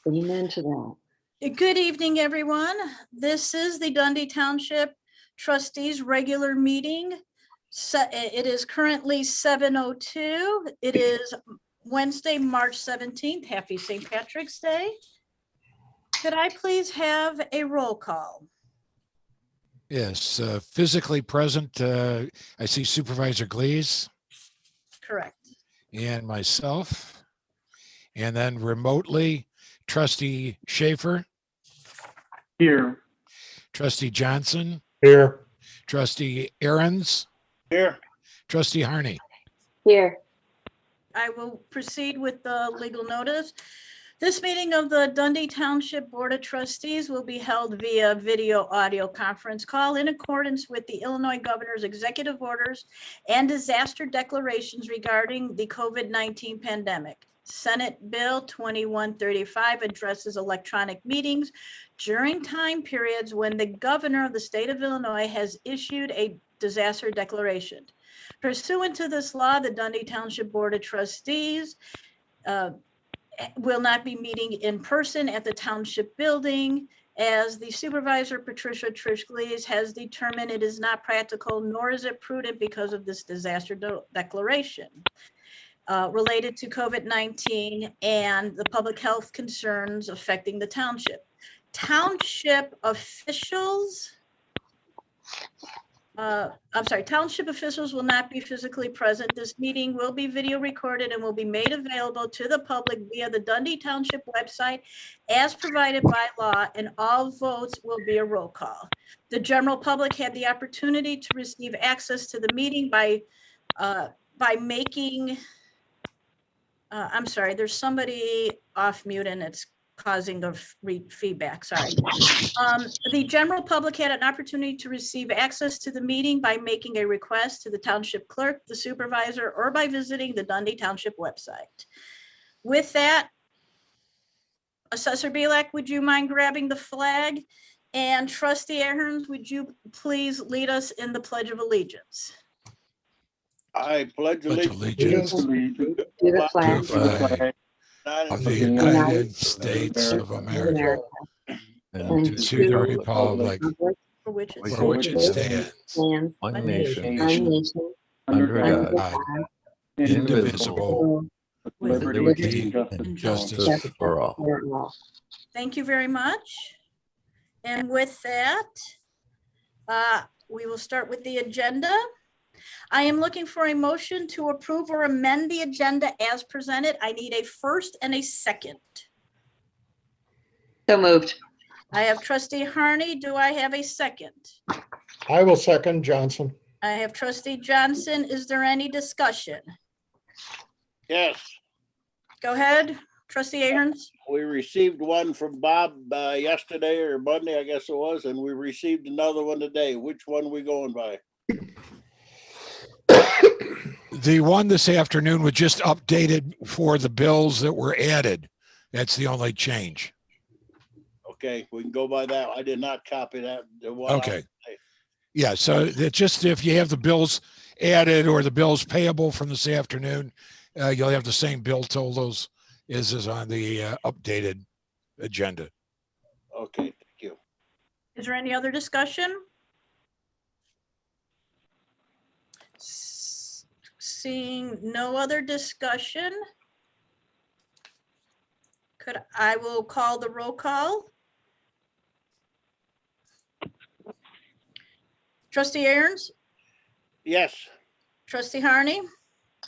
Amen to that. Good evening, everyone. This is the Dundee Township Trustees regular meeting. It is currently 7:02. It is Wednesday, March 17th. Happy St. Patrick's Day. Could I please have a roll call? Yes, physically present, I see Supervisor Glees Correct. and myself. And then remotely, Trustee Schaffer, Here. Trustee Johnson, Here. Trustee Aherns, Here. Trustee Harney. Here. I will proceed with the legal notice. This meeting of the Dundee Township Board of Trustees will be held via video audio conference call in accordance with the Illinois Governor's executive orders and disaster declarations regarding the COVID-19 pandemic. Senate Bill 2135 addresses electronic meetings during time periods when the governor of the state of Illinois has issued a disaster declaration. Pursuant to this law, the Dundee Township Board of Trustees will not be meeting in person at the township building, as the supervisor, Patricia Trish Glees, has determined it is not practical, nor is it prudent because of this disaster declaration related to COVID-19 and the public health concerns affecting the township. Township officials will not be physically present. This meeting will be video recorded and will be made available to the public via the Dundee Township website as provided by law, and all votes will be a roll call. The general public had the opportunity to receive access to the meeting by making, I'm sorry, there's somebody off mute and it's causing the feedback, sorry. The general public had an opportunity to receive access to the meeting by making a request to the township clerk, the supervisor, or by visiting the Dundee Township website. With that, Assessor Bielak, would you mind grabbing the flag? And Trustee Aherns, would you please lead us in the Pledge of Allegiance? I pledge allegiance allegiance To the flag to the flag of the United States of America and to the republic For which it's for which it stands, one nation, Under God, indivisible, with liberty and justice for all. Thank you very much. And with that, we will start with the agenda. I am looking for a motion to approve or amend the agenda as presented. I need a first and a second. So moved. I have Trustee Harney. Do I have a second? I will second Johnson. I have Trustee Johnson. Is there any discussion? Yes, Go ahead, Trustee Aherns. we received one from Bob yesterday or Monday, I guess it was, and we received another one today. Which one we going by? The one this afternoon was just updated for the bills that were added. That's the only change. Okay, we can go by that. I did not copy that. the one Okay. Yeah, so it's just if you have the bills added or the bills payable from this afternoon, you'll have the same bill totals as is on the updated agenda. Okay, thank you. Is there any other discussion? Seeing no other discussion, I will call the roll call. Trustee Aherns, Yes, Trustee Harney,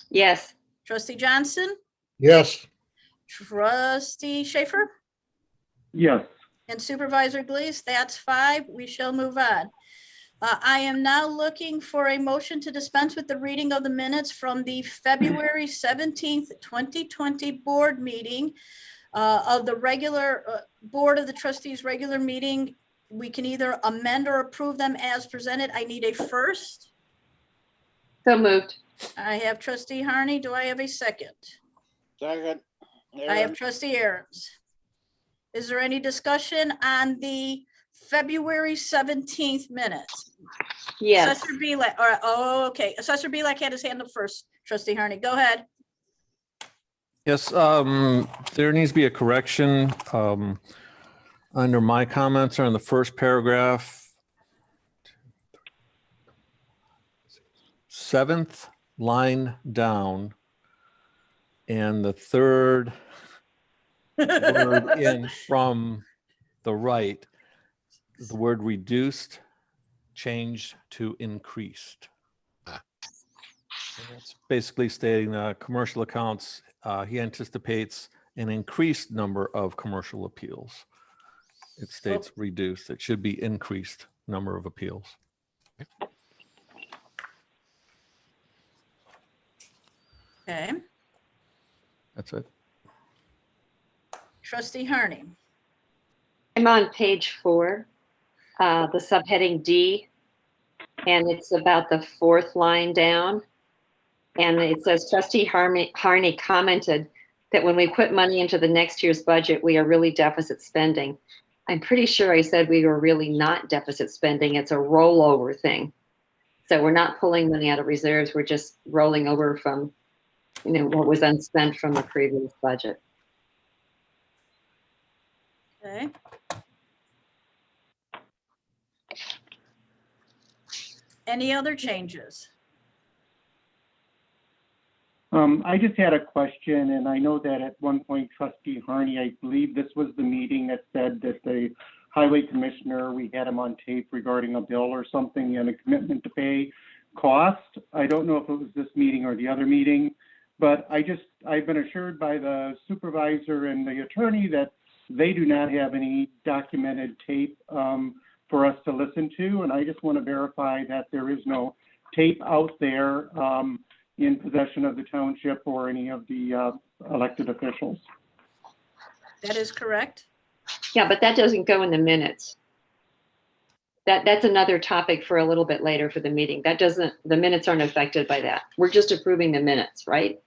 Yes. Trustee Johnson, Yes. Trustee Schaffer, Yes. and Supervisor Glees. That's 5. We shall move on. I am now looking for a motion to dispense with the reading of the minutes from the February 17th, 2020 board meeting of the regular Board of the Trustees regular meeting. We can either amend or approve them as presented. I need a first. So moved. I have Trustee Harney. Do I have a second? second. I have Trustee Aherns. Is there any discussion on the February 17th minutes? Yes. Assessor Bielak, or, oh, okay. Assessor Bielak had his hand up first. Trustee Harney, go ahead. Yes, there needs to be a correction. Under my comments are in the first paragraph. 7th line down. And the third word in from the right, the word reduced changed to increased. And that's basically stating commercial accounts, he anticipates an increased number of commercial appeals. It states reduced. It should be increased number of appeals. Okay, That's it. Trustee Harney. I'm on page 4, the subheading D, and it's about the 4th line down. And it says Trustee Harney commented that when we put money into the next year's budget, we are really deficit spending. I'm pretty sure I said we were really not deficit spending. It's a rollover thing. So we're not pulling money out of reserves. We're just rolling over from, what was unspent from the previous budget. Okay. Any other changes? I just had a question, and I know that at one point Trustee Harney, I believe this was the meeting that said that the highway commissioner, we had him on tape regarding a bill or something and a commitment to pay cost. I don't know if it was this meeting or the other meeting, but I've been assured by the supervisor and the attorney that they do not have any documented tape for us to listen to, and I just want to verify that there is no tape out there in possession of the township or any of the elected officials. That is correct. Yeah, but that doesn't go in the minutes. That's another topic for a little bit later for the meeting. The minutes aren't affected by that. We're just approving the minutes, right?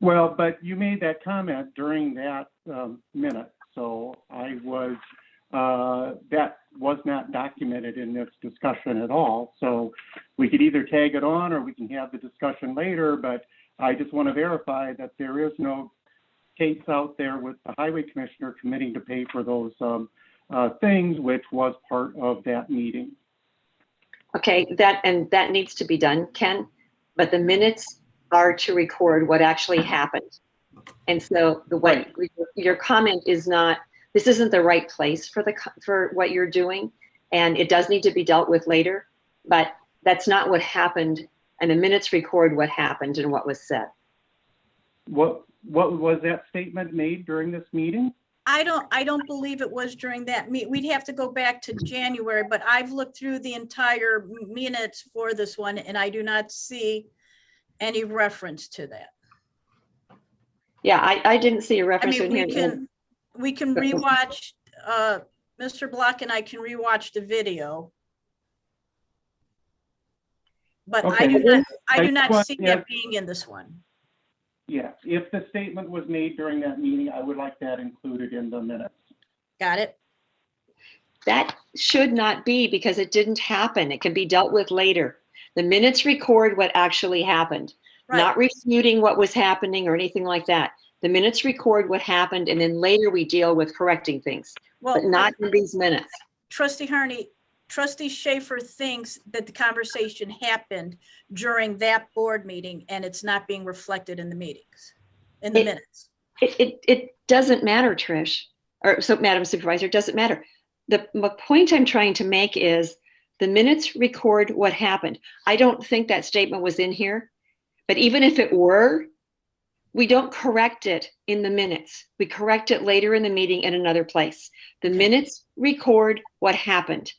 Well, but you made that comment during that minute, so that was not documented in this discussion at all. So we could either tag it on or we can have the discussion later, but I just want to verify that there is no case out there with the highway commissioner committing to pay for those things, which was part of that meeting. Okay, that needs to be done, Ken, but the minutes are to record what actually happened. And so your comment is not, this isn't the right place for what you're doing, and it does need to be dealt with later, but that's not what happened, and the minutes record what happened and what was said. What was that statement made during this meeting? I don't believe it was during that meet. We'd have to go back to January, but I've looked through the entire minutes for this one and I do not see any reference to that. Yeah, I didn't see a I reference mean, in here. we can rewatch, Mr. Block and I can rewatch the video. But I Okay. do not see that being in this one. Yeah, if the statement was made during that meeting, I would like that included in the minutes. Got it? That should not be, because it didn't happen. It can be dealt with later. The minutes record what actually happened, not refuting what was happening or anything like that. The minutes record what happened, and then later we deal with correcting things, but not in these minutes. Trustee Harney, Trustee Schaffer thinks that the conversation happened during that board meeting and it's not being reflected in the meetings, in the minutes. It doesn't matter, Trish, or so Madam Supervisor, it doesn't matter. The point I'm trying to make is the minutes record what happened. I don't think that statement was in here, but even if it were, we don't correct it in the minutes. We correct it later in the meeting in another place. The minutes record what happened,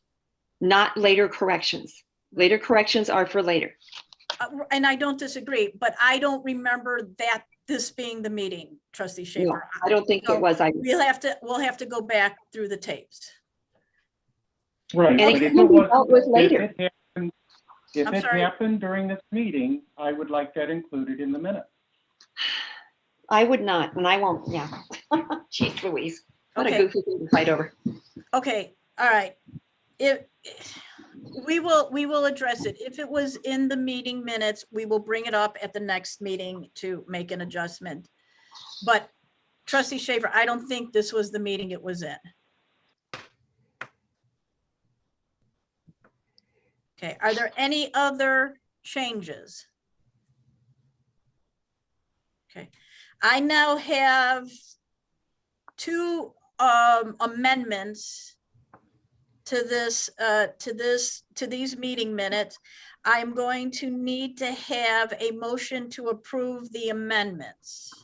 not later corrections. Later corrections are for later. And I don't disagree, but I don't remember that this being the meeting, Trustee Schaffer. No, I don't think it was. We'll have to go back through the tapes. Right. And but it if can be was- dealt with later. If I'm it sorry. happened during this meeting, I would like that included in the minutes. I would not, and I won't, yeah. Jeez Louise, what a Okay. goofy thing to fight over. Okay, all right. We will address it. If it was in the meeting minutes, we will bring it up at the next meeting to make an adjustment. But Trustee Schaefer, I don't think this was the meeting it was in. Okay, are there any other changes? Okay, I now have two amendments to these meeting minutes. I'm going to need to have a motion to approve the amendments.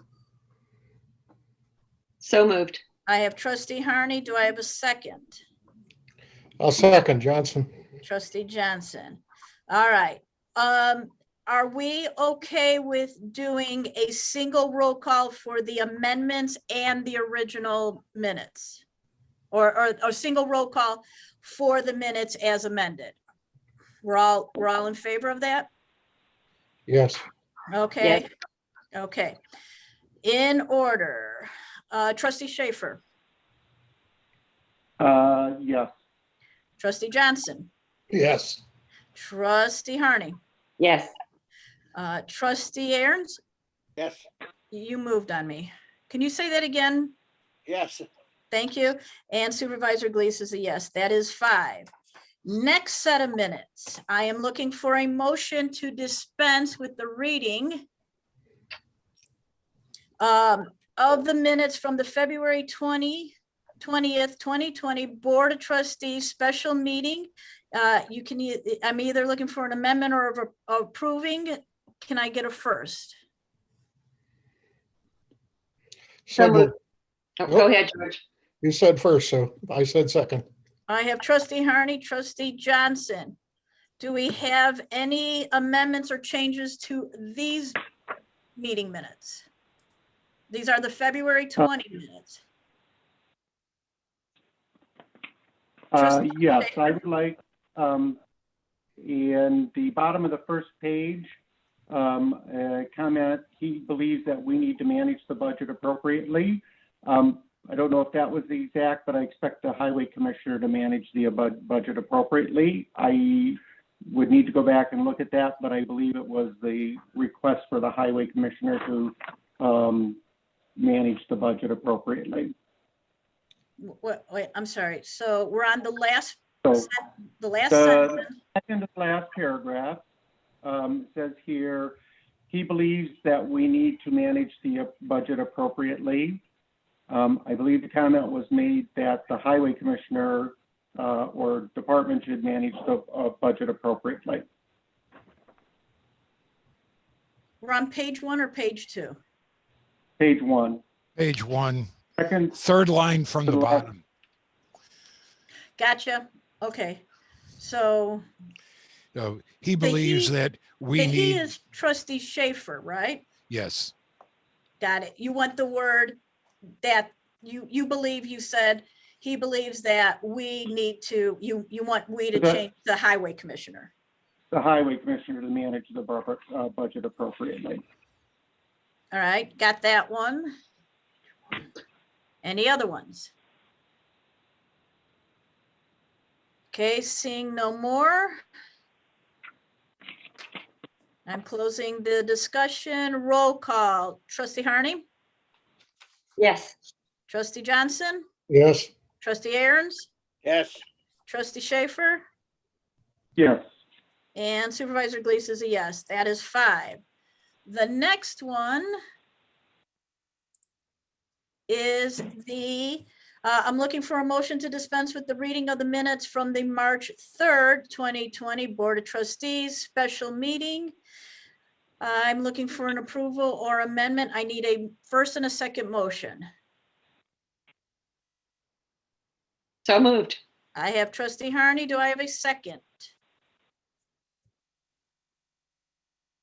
So moved. I have Trustee Harney. Do I have a second? I'll second Johnson. Trustee Johnson. All right. Are we okay with doing a single roll call for the amendments and the original minutes? Or single roll call for the minutes as amended? We're all in favor of that? Yes. Okay. Yes. Okay. In order, Trustee Schaefer, Yes. Trustee Johnson, Yes. Trustee Harney, Yes. Trustee Aherns, Yes, you moved on me. Can you say that again? yes. Thank you. And Supervisor Glees is a yes. That is 5. Next set of minutes. I am looking for a motion to dispense with the reading of the minutes from the February 20th, 2020 Board of Trustees special meeting. You can, I'm either looking for an amendment or approving. Can I get a first? So moved. Oh, go ahead, George. You said first, so I said second. I have Trustee Harney, Trustee Johnson. Do we have any amendments or changes to these meeting minutes? These are the February 20 minutes. Yes, I would like, in the bottom of the first page, comment, he believes that we need to manage the budget appropriately. I don't know if that was the exact, but I expect the highway commissioner to manage the budget appropriately. I would need to go back and look at that, but I believe it was the request for the highway commissioner to manage the budget appropriately. Wait, I'm sorry. So we're on the last, So the last the sentence. second to last paragraph says here, he believes that we need to manage the budget appropriately. I believe the comment was made that the highway commissioner or department should manage the budget appropriately. We're on page 1 or page 2? Page 1. Page 1, Second, third line from the bottom. Gotcha. Okay. So So he believes that we he need, is Trustee Schaefer, right? yes, Got it. You want the word that you believe, you said he believes that we need to, you want we to change the highway commissioner. the highway commissioner to manage the budget appropriately. All right, got that one. Any other ones? Okay, seeing no more. I'm closing the discussion. Roll call. Trustee Harney, Yes. Trustee Johnson, Yes. Trustee Aherns, Yes, Trustee Schaefer, Yes. and Supervisor Glees is a yes. That is 5. The next one is I'm looking for a motion to dispense with the reading of the minutes from the March 3rd, 2020 Board of Trustees special meeting. I'm looking for an approval or amendment. I need a first and a second motion. So moved. I have Trustee Harney. Do I have a second?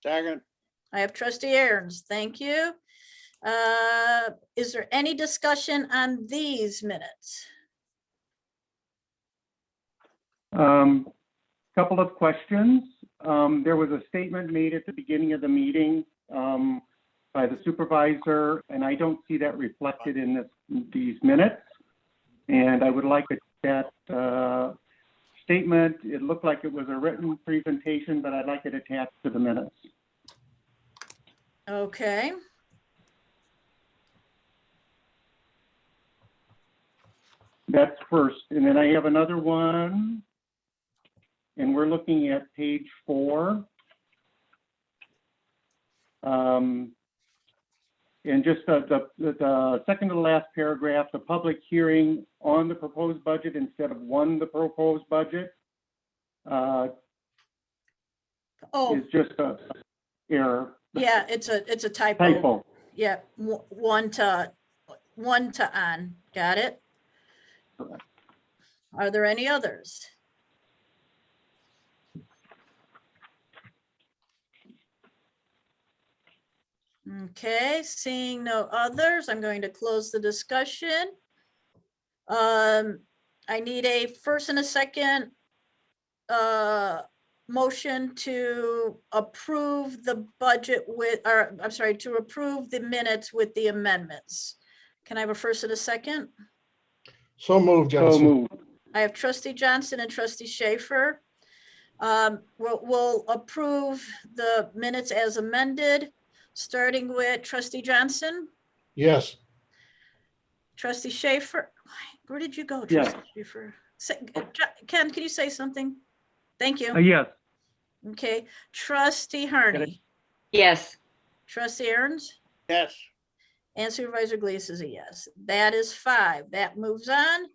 second. I have Trustee Aherns. Thank you. Is there any discussion on these minutes? Couple of questions. There was a statement made at the beginning of the meeting by the supervisor, and I don't see that reflected in these minutes. And I would like that statement. It looked like it was a written presentation, but I'd like it attached to the minutes. Okay. That's first. And then I have another one. And we're looking at page 4. And just the second to the last paragraph, the public hearing on the proposed budget instead of the proposed budget Oh, is just a error. yeah, it's a typo. Typo. Yeah, one to on. Got it? Correct. Are there any others? Okay, seeing no others, I'm going to close the discussion. I need a first and a second motion to approve the budget with, or I'm sorry, to approve the minutes with the amendments. Can I have a first and a second? So moved, So Johnson. moved. I have trustee Johnson and trustee Schaffer. We'll approve the minutes as amended, starting with trustee Johnson, Yes. trustee Schaffer. Where did you go, Yes. trustee Schaffer? Ken, can you say something? Thank you. Yes. Okay, trustee Harney, Yes. trustee Aherns, Yes. and Supervisor Glees is a yes. That is 5. That moves on.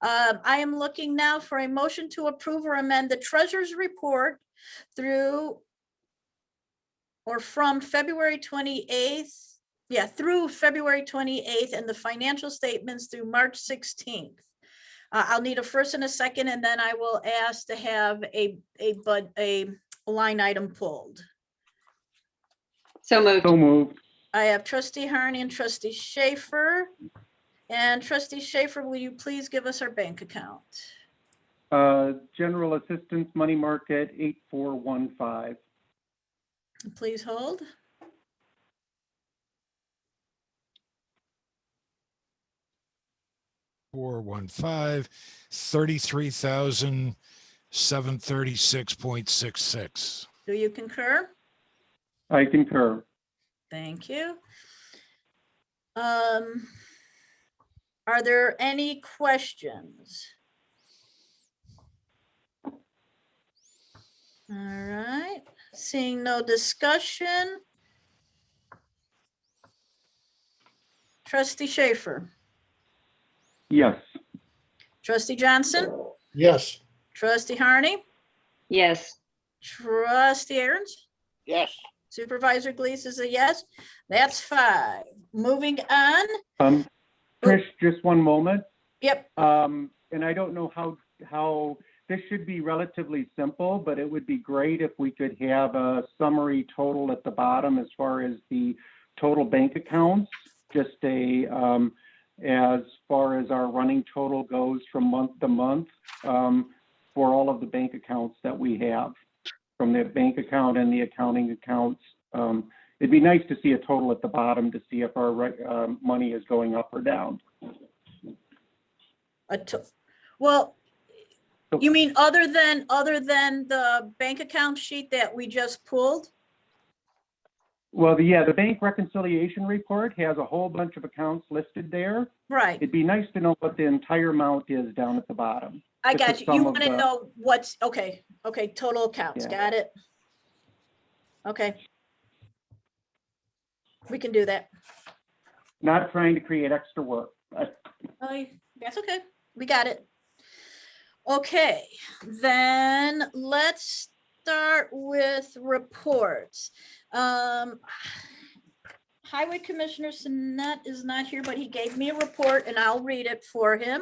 I am looking now for a motion to approve or amend the treasurer's report through or from February 28th. Yeah, through February 28th and the financial statements through March 16th. I'll need a first and a second, and then I will ask to have a line item pulled. So moved. So moved. I have trustee Harney and trustee Schaffer. And trustee Schaffer, will you please give us our bank account? General Assistance Money Market 8415. Please hold. $415, 33,736.66. Do you concur? I concur. Thank you. Are there any questions? All right, seeing no discussion. Trustee Schaffer, Yes. trustee Johnson, Yes. trustee Harney, Yes. trustee Aherns, Yes. Supervisor Glees is a yes. That's 5. Moving on. Trish, just one moment. Yep. And I don't know how this should be relatively simple, but it would be great if we could have a summary total at the bottom as far as the total bank accounts, just as far as our running total goes from month to month, for all of the bank accounts that we have, from the bank account and the accounting accounts. It'd be nice to see a total at the bottom to see if our money is going up or down. Well, you mean other than the bank account sheet that we just pulled? Well, the bank reconciliation report has a whole bunch of accounts listed there. Right. It'd be nice to know what the entire amount is down at the bottom. I Just got the you. sum You of want to the- know what's, okay, total accounts. Yeah. Got it. Okay. We can do that. Not trying to create extra work. Oh, that's okay. We got it. Okay, then let's start with reports. Highway Commissioner Sinnett is not here, but he gave me a report and I'll read it for him.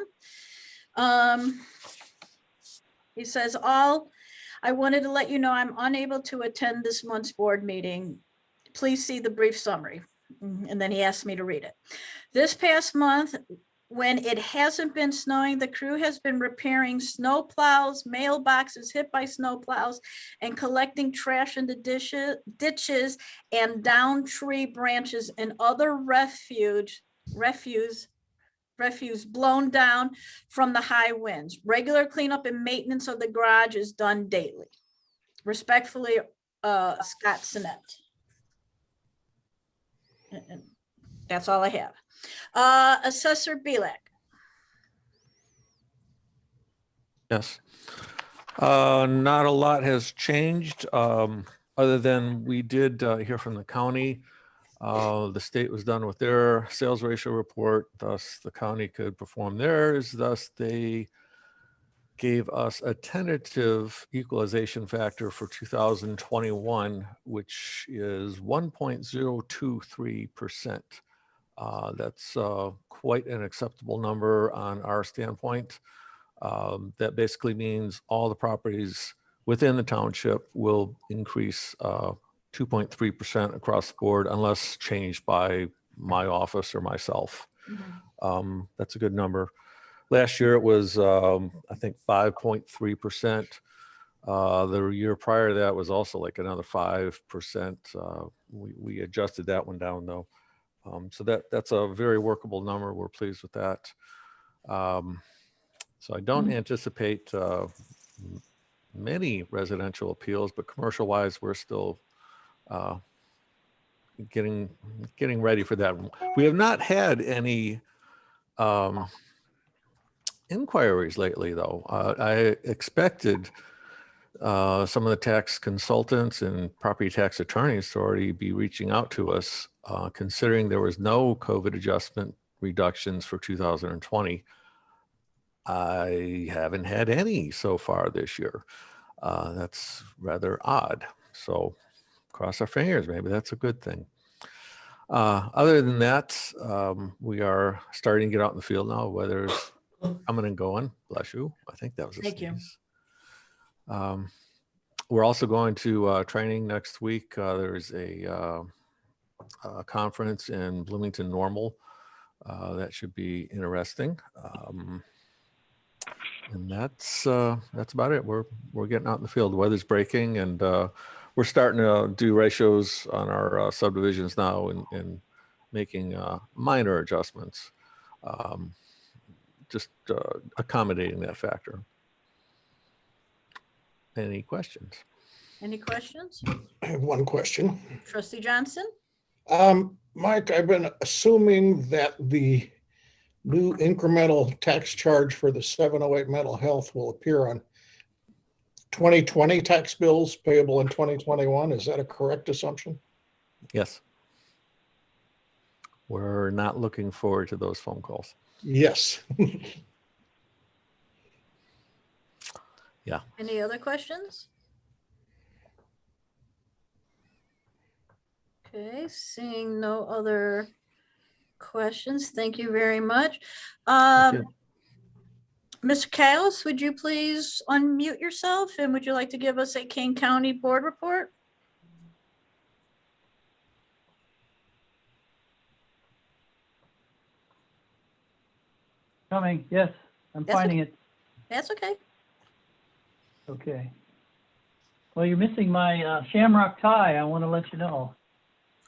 He says, I wanted to let you know I'm unable to attend this month's board meeting. Please see the brief summary. And then he asked me to read it. This past month, when it hasn't been snowing, the crew has been repairing snow plows, mailboxes hit by snow plows, and collecting trash in the ditches and down tree branches and other refuse blown down from the high winds. Regular cleanup and maintenance of the garage is done daily. Respectfully, Scott Sinnett. And that's all I have. Assessor Bielak. Yes. Not a lot has changed, other than we did hear from the county. The state was done with their sales ratio report, thus the county could perform theirs. Thus, they gave us a tentative equalization factor for 2021, which is 1.023%. That's quite an acceptable number on our standpoint. That basically means all the properties within the township will increase 2.3% across the board unless changed by my office or myself. That's a good number. Last year it was, I think, 5.3%. The year prior to that was also like another 5%. We adjusted that one down though. So that's a very workable number. We're pleased with that. So I don't anticipate many residential appeals, but commercial wise, we're still getting ready for that. We have not had any inquiries lately, though. I expected some of the tax consultants and property tax attorneys to already be reaching out to us, considering there was no COVID adjustment reductions for 2020. I haven't had any so far this year. That's rather odd. So cross our fingers, maybe that's a good thing. Other than that, we are starting to get out in the field now. Weather's coming and going. Bless you. I think that was a Thank you. sneeze. We're also going to training next week. There's a conference in Bloomington Normal. That should be interesting. And that's about it. We're getting out in the field. The weather's breaking, and we're starting to do ratios on our subdivisions now and making minor adjustments, just accommodating that factor. Any questions? Any questions? I have one question. Trustee Johnson? Mike, I've been assuming that the new incremental tax charge for the 708 mental health will appear on 2020 tax bills payable in 2021. Is that a correct assumption? Yes. We're not looking forward to those phone calls. Yes. Yeah. Any other questions? Okay, seeing no other questions. Thank you very much. Thank you. Mr. Cales, would you please unmute yourself, and would you like to give us a King County Board report? Coming, yes, I'm That's finding it. That's okay. Okay. Well, you're missing my shamrock tie, I want to let you know.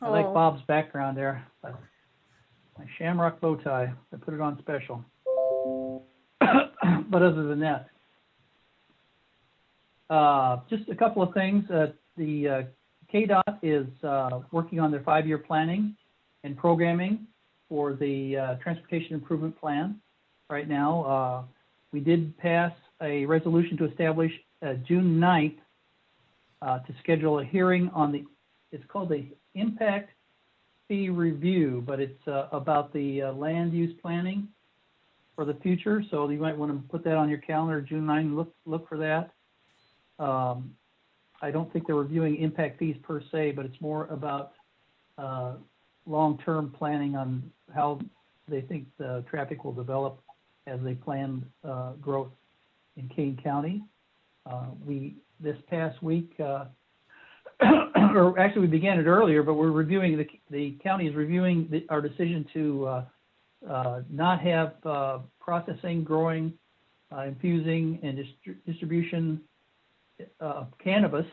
I like Oh, Bob's background there, but my shamrock bow tie, I put it on special. But other than that, just a couple of things. The KDOT is working on their 5-year planning and programming for the Transportation Improvement Plan right now. We did pass a resolution to establish June 9th to schedule a hearing on it's called the Impact Fee Review, but it's about the land use planning for the future. So you might want to put that on your calendar, June 9th, look for that. I don't think they're reviewing impact fees per se, but it's more about long-term planning on how they think the traffic will develop as they plan growth in Kane County. This past week, or actually we began it earlier, but we're reviewing, the county is reviewing our decision to not have processing, growing, infusing, and distribution of cannabis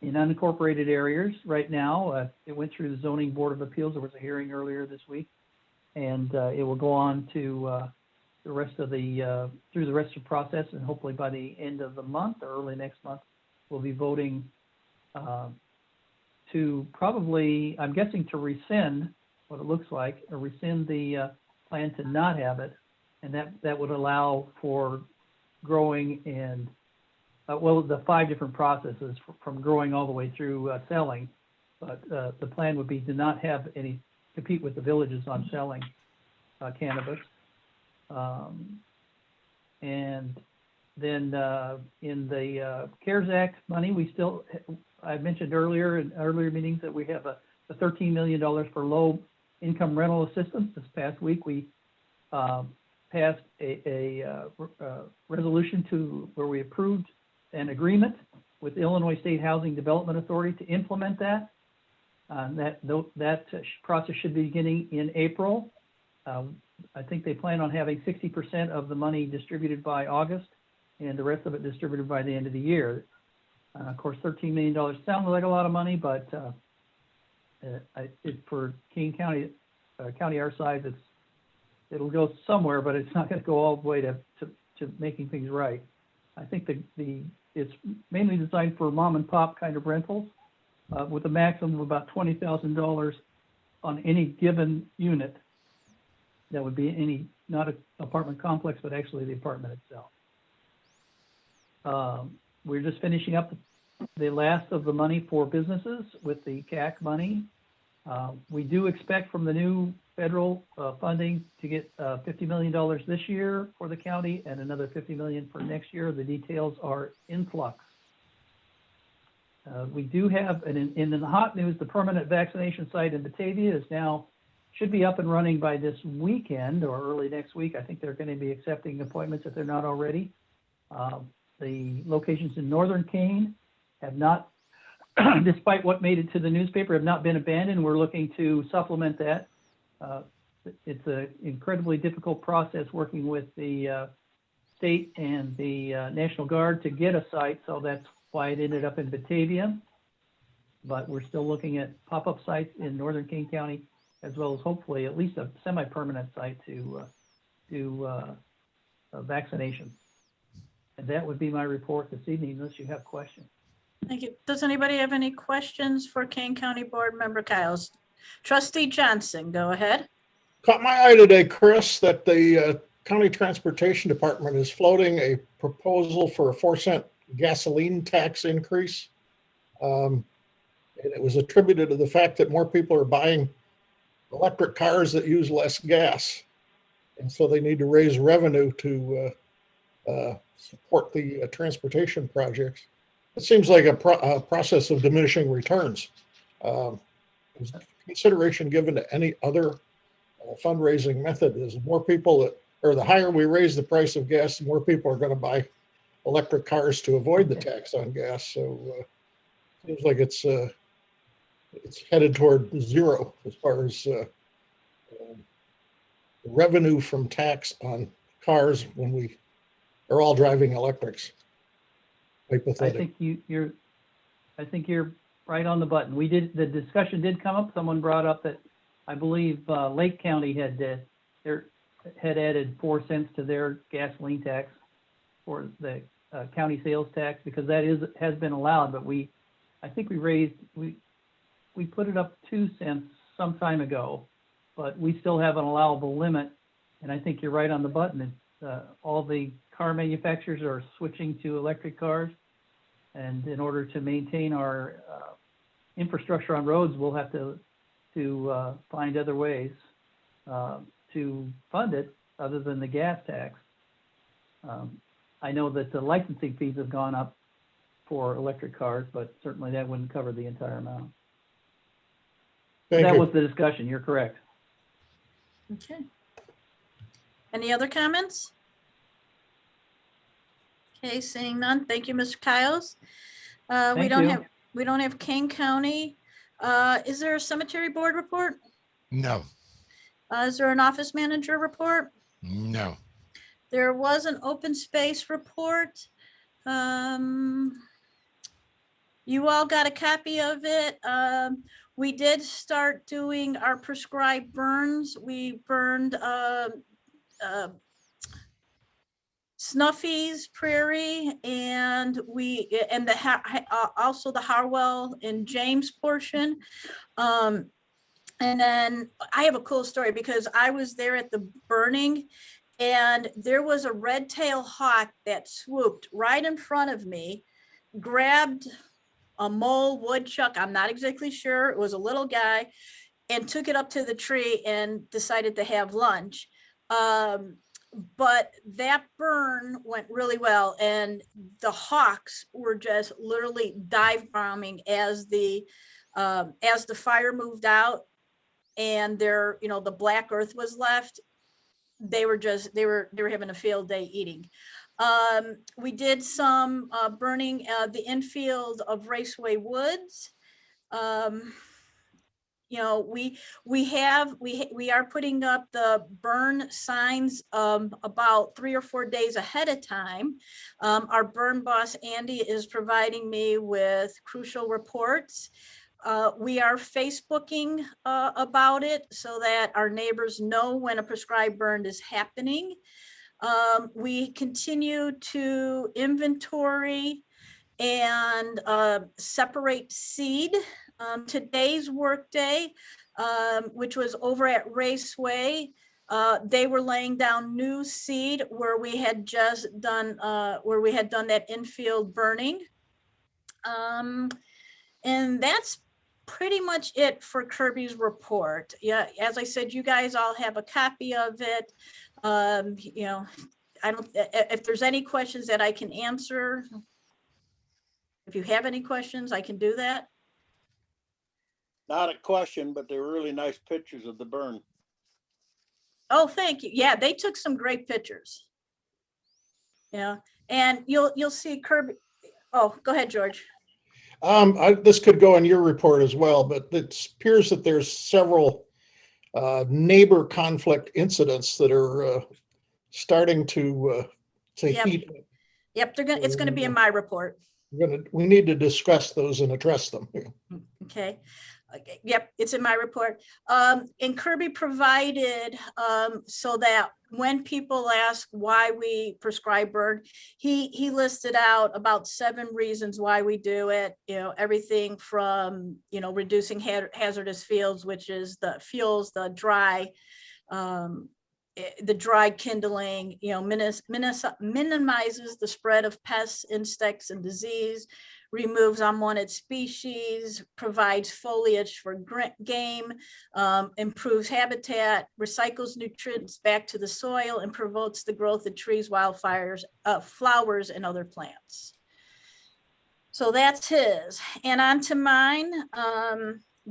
in unincorporated areas right now. It went through the Zoning Board of Appeals. There was a hearing earlier this week, and it will go on to the rest of through the rest of the process, and hopefully by the end of the month or early next month, we'll be voting to probably, I'm guessing, to rescind what it looks like, or rescind the plan to not have it, and that would allow for growing and, well, the 5 different processes from growing all the way through selling. But the plan would be to not have any compete with the villages on selling cannabis. And then in the CARES Act money, we still, I mentioned earlier in earlier meetings that we have a $13 million for low income rental assistance. This past week, we passed a resolution where we approved an agreement with the Illinois State Housing Development Authority to implement that. That process should be beginning in April. I think they plan on having 60% of the money distributed by August and the rest of it distributed by the end of the year. Of course, $13 million sounds like a lot of money, but for Kane County, county our size, it'll go somewhere, but it's not going to go all the way to making things right. I think it's mainly designed for mom and pop kind of rentals with a maximum of about $20,000 on any given unit. That would be not an apartment complex, but actually the apartment itself. We're just finishing up the last of the money for businesses with the CAC money. We do expect from the new federal funding to get $50 million this year for the county and another $50 million for next year. The details are in flux. We do have, and in the hot news, the permanent vaccination site in Batavia is now, should be up and running by this weekend or early next week. I think they're going to be accepting appointments if they're not already. The locations in northern Kane have not, despite what made it to the newspaper, have not been abandoned. We're looking to supplement that. It's an incredibly difficult process working with the state and the National Guard to get a site, so that's why it ended up in Batavia. But we're still looking at pop-up sites in northern Kane County, as well as hopefully at least a semi-permanent site to do vaccination. And that would be my report this evening, unless you have questions. Thank you. Does anybody have any questions for Kane County Board Member Kyles? Trustee Johnson, go ahead. Caught my eye today, Chris, that the County Transportation Department is floating a proposal for a 4-cent gasoline tax increase. And it was attributed to the fact that more people are buying electric cars that use less gas. And so they need to raise revenue to support the transportation projects. It seems like a process of diminishing returns. Is consideration given to any other fundraising method? Is more people or the higher we raise the price of gas, the more people are going to buy electric cars to avoid the tax on gas. So seems like it's headed toward zero as far as revenue from tax on cars when we are all driving electrics. Hypothetic. I think you're right on the button. The discussion did come up. Someone brought up that I believe Lake County had added 4 cents to their gasoline tax for the county sales tax, because that has been allowed, but I think we put it up 2 cents some time ago, but we still have an allowable limit. And I think you're right on the button. All the car manufacturers are switching to electric cars. And in order to maintain our infrastructure on roads, we'll have to find other ways to fund it other than the gas tax. I know that the licensing fees have gone up for electric cars, but certainly that wouldn't cover the entire amount. That was the discussion. You're correct. Okay. Any other comments? Okay, seeing none. Thank you, Mr. Kyles. We don't have Kane County. Is there a cemetery board report? No. Is there an office manager report? No. There was an open space report. You all got a copy of it. We did start doing our prescribed burns. We burned Snuffy's Prairie, and also the Harwell and James portion. And then I have a cool story because I was there at the burning, And there was a red-tailed hawk that swooped right in front of me, grabbed a mole, woodchuck, I'm not exactly sure, it was a little guy, and took it up to the tree and decided to have lunch. But that burn went really well, and the hawks were just literally dive bombing as the fire moved out and there, the black earth was left. They were having a field day eating. We did some burning the infield of Raceway Woods. We are putting up the burn signs about 3 or 4 days ahead of time. Our burn boss, Andy, is providing me with crucial reports. We are Facebooking about it so that our neighbors know when a prescribed burn is happening. We continue to inventory and separate seed. Today's workday, which was over at Raceway, they were laying down new seed where we had just done that infield burning. And that's pretty much it for Kirby's report. Yeah, as I said, you guys all have a copy of it. If there's any questions that I can answer, if you have any questions, I can do that. Not a question, but they were really nice pictures of the burn. Oh, thank you. Yeah, they took some great pictures. Yeah, and you'll see Kirby. Oh, go ahead, George. This could go in your report as well, but it appears that there's several neighbor conflict incidents that are starting to Yep. heat up. Yep, it's gonna be in my report. We need to discuss those and address them. Okay. Yep, it's in my report. And Kirby provided so that when people ask why we prescribe burn, he listed out about 7 reasons why we do it. Everything from reducing hazardous fields, which is the fuels, the dry kindling, minimizes the spread of pests, insects, and disease, removes unwanted species, provides foliage for game, improves habitat, recycles nutrients back to the soil, and promotes the growth of trees, wildfires, flowers, and other plants. So that's his. And on to mine.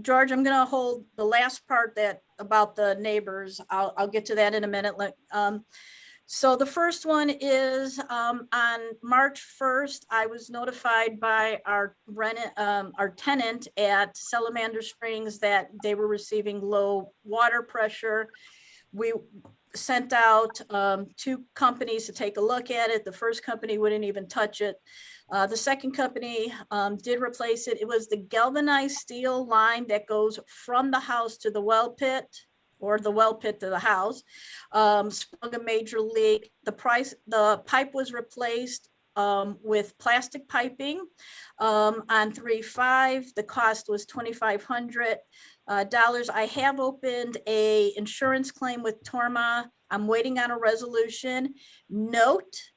George, I'm going to hold the last part about the neighbors. I'll get to that in a minute. So the first one is on March 1st, I was notified by our tenant at Salamander Springs that they were receiving low water pressure. We sent out 2 companies to take a look at it. The first company wouldn't even touch it. The second company did replace it. It was the galvanized steel line that goes from the house to the well pit, or the well pit to the house. Sprung a major leak. The pipe was replaced with plastic piping on 3/5. The cost was $2,500. I have opened a insurance claim with Torma. I'm waiting on a resolution. Note,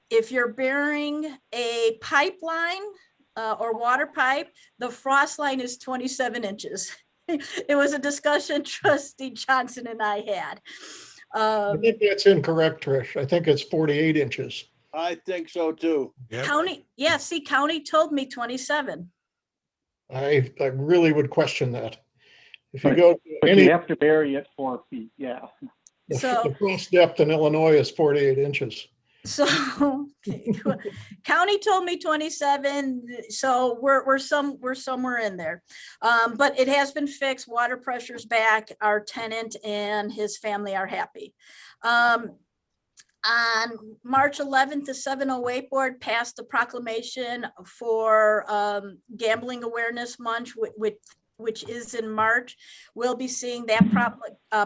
if you're burying a pipeline or water pipe, the frost line is 27 inches. It was a discussion Trustee Johnson and I had. I think that's incorrect, Trish. I think it's 48 inches. I think so too. Yep. County told me 27. I really would question that. If you But- go to But any, you have to bury it 4 feet, yeah. the frost depth in Illinois is 48 inches. So county told me 27, so we're somewhere in there. But it has been fixed. Water pressure's back. Our tenant and his family are happy. On March 11th, the 708 board passed a proclamation for Gambling Awareness Month, which is in March. We'll be seeing that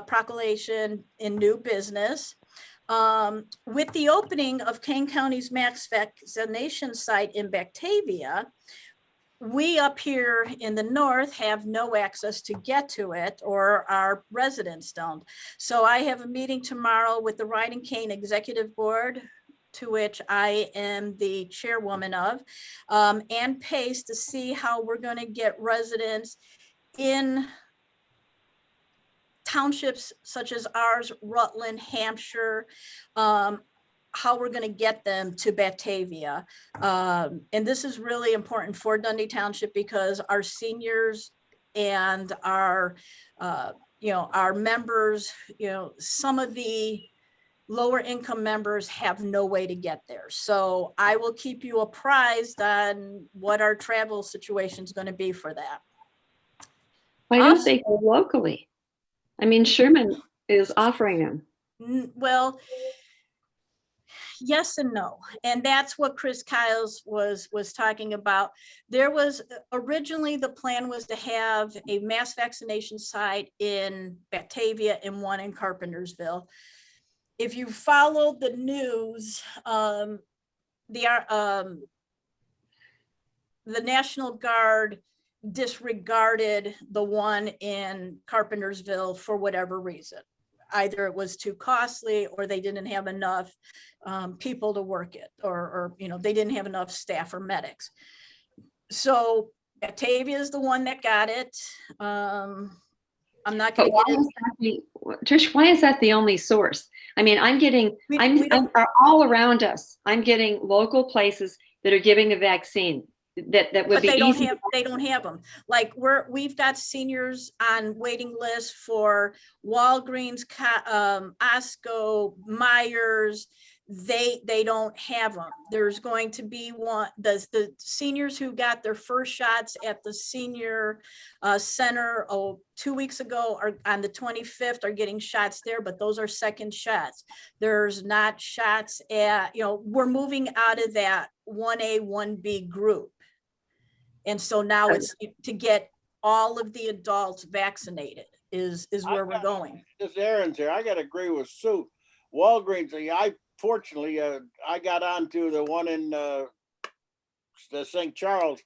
proclamation in new business. With the opening of Kane County's max vaccination site in Batavia, we up here in the north have no access to get to it, or our residents don't. So I have a meeting tomorrow with the Riding Cane Executive Board, to which I am the chairwoman of, and PACE, to see how we're going to get residents in townships such as ours, Rutland, Hampshire, how we're going to get them to Batavia. And this is really important for Dundee Township, because our seniors and our, our members, some of the lower income members have no way to get there. So I will keep you apprised on what our travel situation is going to be for that. Why don't they go locally? I mean, Sherman is offering them. Well, yes and no. And that's what Chris Kyles was talking about. There was originally, the plan was to have a mass vaccination site in Batavia and one in Carpentersville. If you followed the news, the National Guard disregarded the one in Carpentersville for whatever reason. Either it was too costly, or they didn't have enough people to work it, or they didn't have enough staff or medics. So Batavia is the one that got it. I'm not going to get it. Trish, why is that the only source? I mean, I'm all around us. I'm getting local places that are giving the vaccine. That would but be easy. They don't have them. Like we've got seniors on waiting lists for Walgreens, Osco, Myers. They don't have them. There's going to be one. The seniors who got their first shots at the senior center 2 weeks ago, are on the 25th, are getting shots there, but those are second shots. There's not shots at, we're moving out of that 1A, 1B group. And so now it's to get all of the adults vaccinated is where we're going. This Aherns here, I got to agree with Sue. Walgreens, fortunately, I got onto the one in the St. Charles,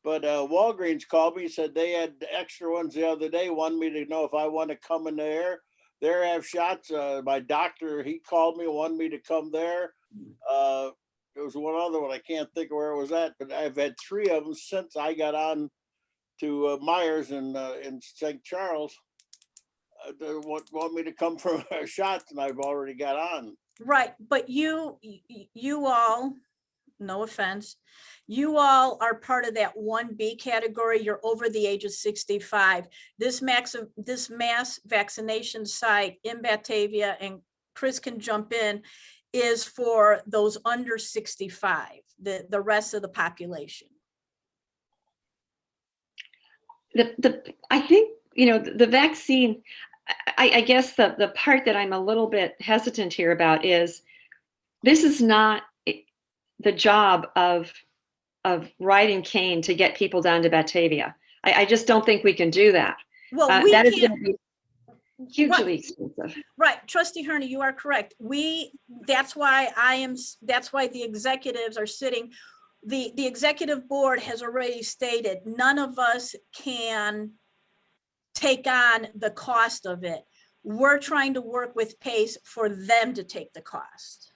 but Walgreens called me, said they had extra ones the other day, wanted me to know if I want to come in there. There have shots. My doctor, he called me, wanted me to come there. There was one other one, I can't think of where it was at, but I've had 3 of them since I got on to Myers in St. Charles. They want me to come for shots, and I've already got on. Right, but you all, no offense, you all are part of that 1B category. You're over the age of 65. This mass vaccination site in Batavia, and Chris can jump in, is for those under 65, the rest of the population. I think, the vaccine, I guess the part that I'm a little bit hesitant here about is, this is not the job of Riding Cane to get people down to Batavia. I just don't think we can do that. Well, that is going to be hugely expensive. Right, Trustee Harney, you are correct. That's why the executives are sitting. The executive board has already stated none of us can take on the cost of it. We're trying to work with PACE for them to take the cost.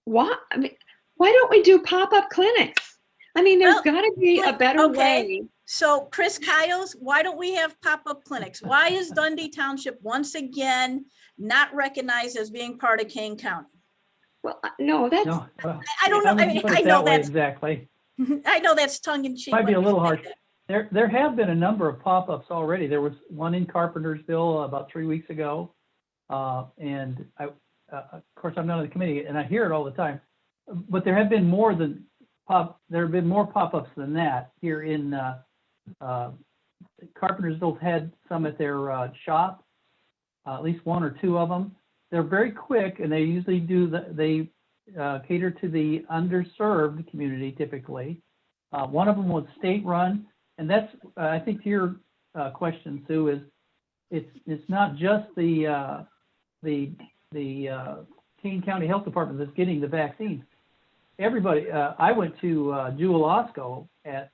Why don't we do pop-up clinics? I mean, there's got to be a better way. So Chris Kyles, why don't we have pop-up clinics? Why is Dundee Township once again not recognized as being part of Kane County? Well, no, that's. No, I don't know. I know that's exactly. I know that's tongue in cheek. Might be a little harsh. There have been a number of pop-ups already. There was one in Carpentersville about 3 weeks ago, and of course I'm not on the committee, and I hear it all the time. But there have been more pop-ups than that here in Carpentersville's had some at their shop, at least 1 or 2 of them. They're very quick, and they usually they cater to the underserved community typically. One of them was state-run, and that's I think to your question, Sue, is it's not just the Kane County Health Department that's getting the vaccine. everybody, I went to Jewel Osco at,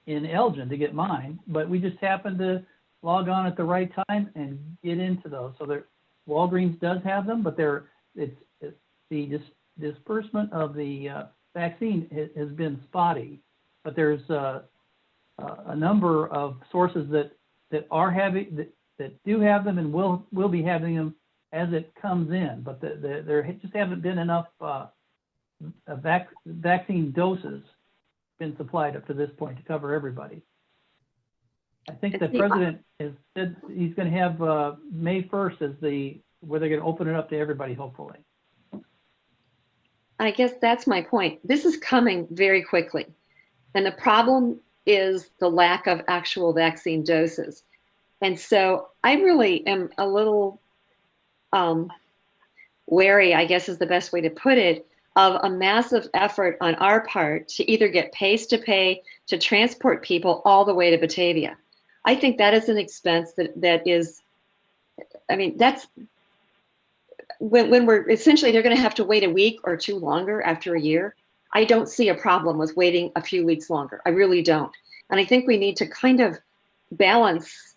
in Elgin to get mine, but we just happened to log on at the right time and get into those. So there, Walgreens does have them, but it's the disbursement of the vaccine has been spotty. But there's a number of sources that are having that do have them and will be having them as it comes in. But there just haven't been enough vaccine doses been supplied up to this point to cover everybody. I think the president has said he's going to have May 1st as where they're going to open it up to everybody, hopefully. I guess that's my point. This is coming very quickly. And the problem is the lack of actual vaccine doses. And so I really am a little wary, I guess is the best way to put it, of a massive effort on our part to either get pays to pay to transport people all the way to Batavia. I think that is an expense that is, I mean, that's when we're essentially, they're going to have to wait a week or two longer after a year. I don't see a problem with waiting a few weeks longer. I really don't. And I think we need to kind of balance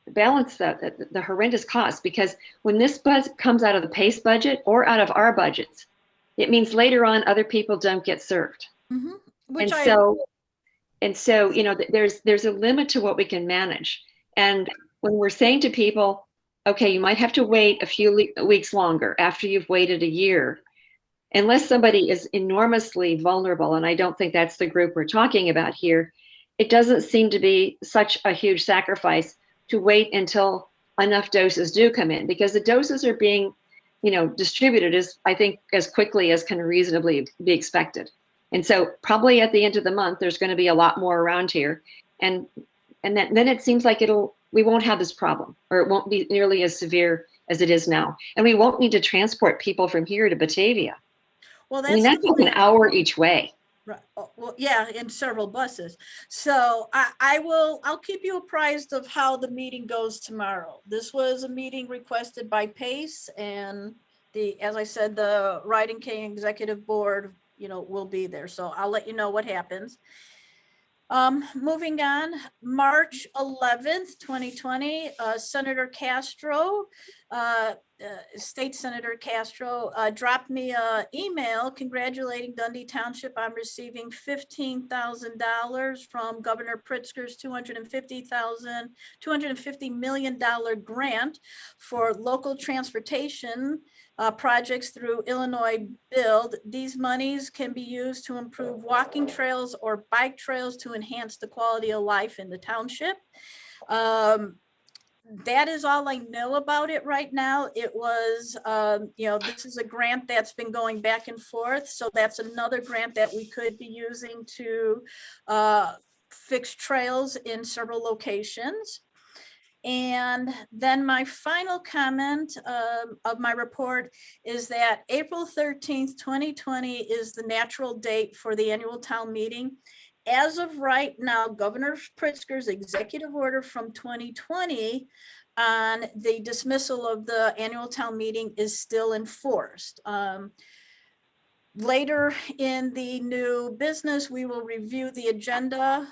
the horrendous cost, because when this comes out of the PACE budget or out of our budgets, it means later on other people don't get served. Mm-hmm. And so, you know, there's a limit to what we can manage. And when we're saying to people, okay, you might have to wait a few weeks longer after you've waited a year, unless somebody is enormously vulnerable, and I don't think that's the group we're talking about here, it doesn't seem to be such a huge sacrifice to wait until enough doses do come in, because the doses are being, you know, distributed I think as quickly as can reasonably be expected. And so probably at the end of the month, there's going to be a lot more around here. And then it seems like we won't have this problem, or it won't be nearly as severe as it is now. And we won't need to transport people from here to Batavia. Well, I mean, that's like an hour each way. Right. Well, yeah, in several buses. So I'll keep you apprised of how the meeting goes tomorrow. This was a meeting requested by PACE, and as I said, the Riding King Executive Board, you know, will be there. So I'll let you know what happens. Moving on, March 11th, 2020, Senator Castro, State Senator Castro dropped me an email congratulating Dundee Township on receiving $15,000 from Governor Pritzker's $250 million grant for local transportation projects through Illinois Build. These monies can be used to improve walking trails or bike trails to enhance the quality of life in the township. That is all I know about it right now. It was, you know, this is a grant that's been going back and forth. So that's another grant that we could be using to fix trails in several locations. And then my final comment of my report is that April 13th, 2020 is the natural date for the annual town meeting. As of right now, Governor Pritzker's executive order from 2020 on the dismissal of the annual town meeting is still enforced. Later in the new business, we will review the agenda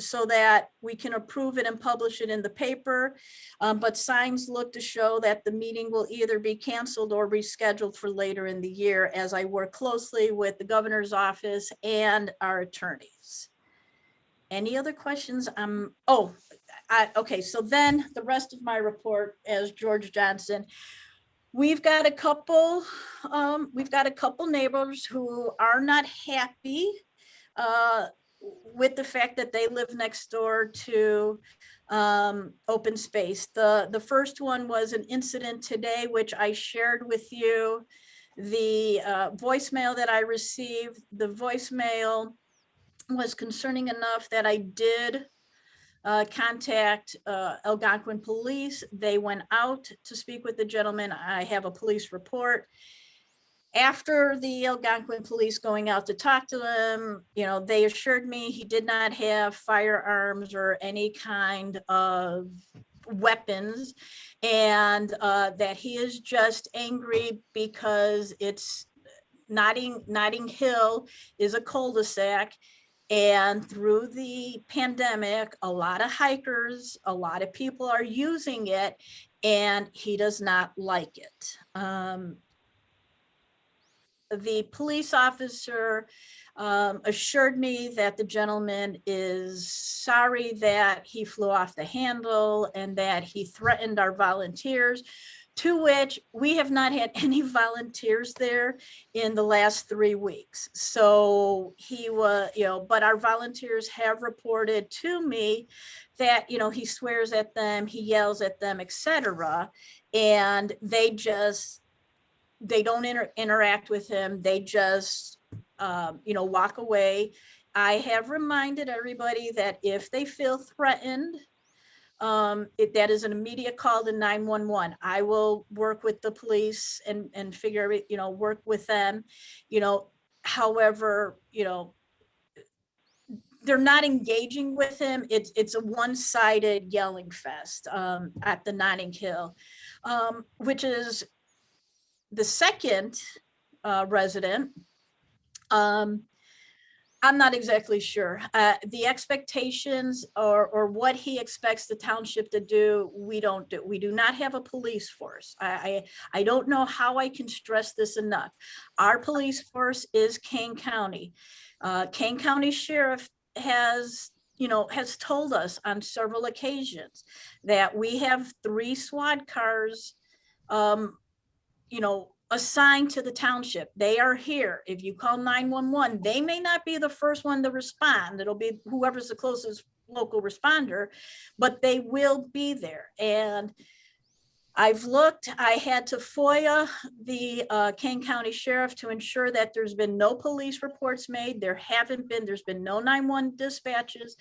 so that we can approve it and publish it in the paper. But signs look to show that the meeting will either be canceled or rescheduled for later in the year, as I work closely with the governor's office and our attorneys. Any other questions? Okay, so then the rest of my report as George Johnson. We've got a couple neighbors who are not happy with the fact that they live next door to open space. The first one was an incident today, which I shared with you. The voicemail that I received, the voicemail was concerning enough that I did contact Algonquin police. They went out to speak with the gentleman. I have a police report. After the Algonquin police going out to talk to them, you know, they assured me he did not have firearms or any kind of weapons, and that he is just angry because it's Notting Hill is a cul-de-sac. And through the pandemic, a lot of hikers, a lot of people are using it, and he does not like it. The police officer assured me that the gentleman is sorry that he flew off the handle and that he threatened our volunteers, to which we have not had any volunteers there in the last 3 weeks. So he was, but our volunteers have reported to me that, he swears at them, he yells at them, etc. And they don't interact with him. They just, walk away. I have reminded everybody that if they feel threatened, that is an immediate call to 911. I will work with the police and figure it, work with them, however, they're not engaging with him. It's a one-sided yelling fest at the Notting Hill, which is the second resident. I'm not exactly sure. The expectations or what he expects the township to do, we don't do. We do not have a police force. I don't know how I can stress this enough. Our police force is Kane County. Kane County Sheriff has told us on several occasions that we have 3 SWAT cars, assigned to the township. They are here. If you call 911, they may not be the first one to respond. It'll be whoever's the closest local responder, but they will be there. And I've looked, I had to FOIA the Kane County Sheriff to ensure that there's been no police reports made. There's been no 911 dispatches.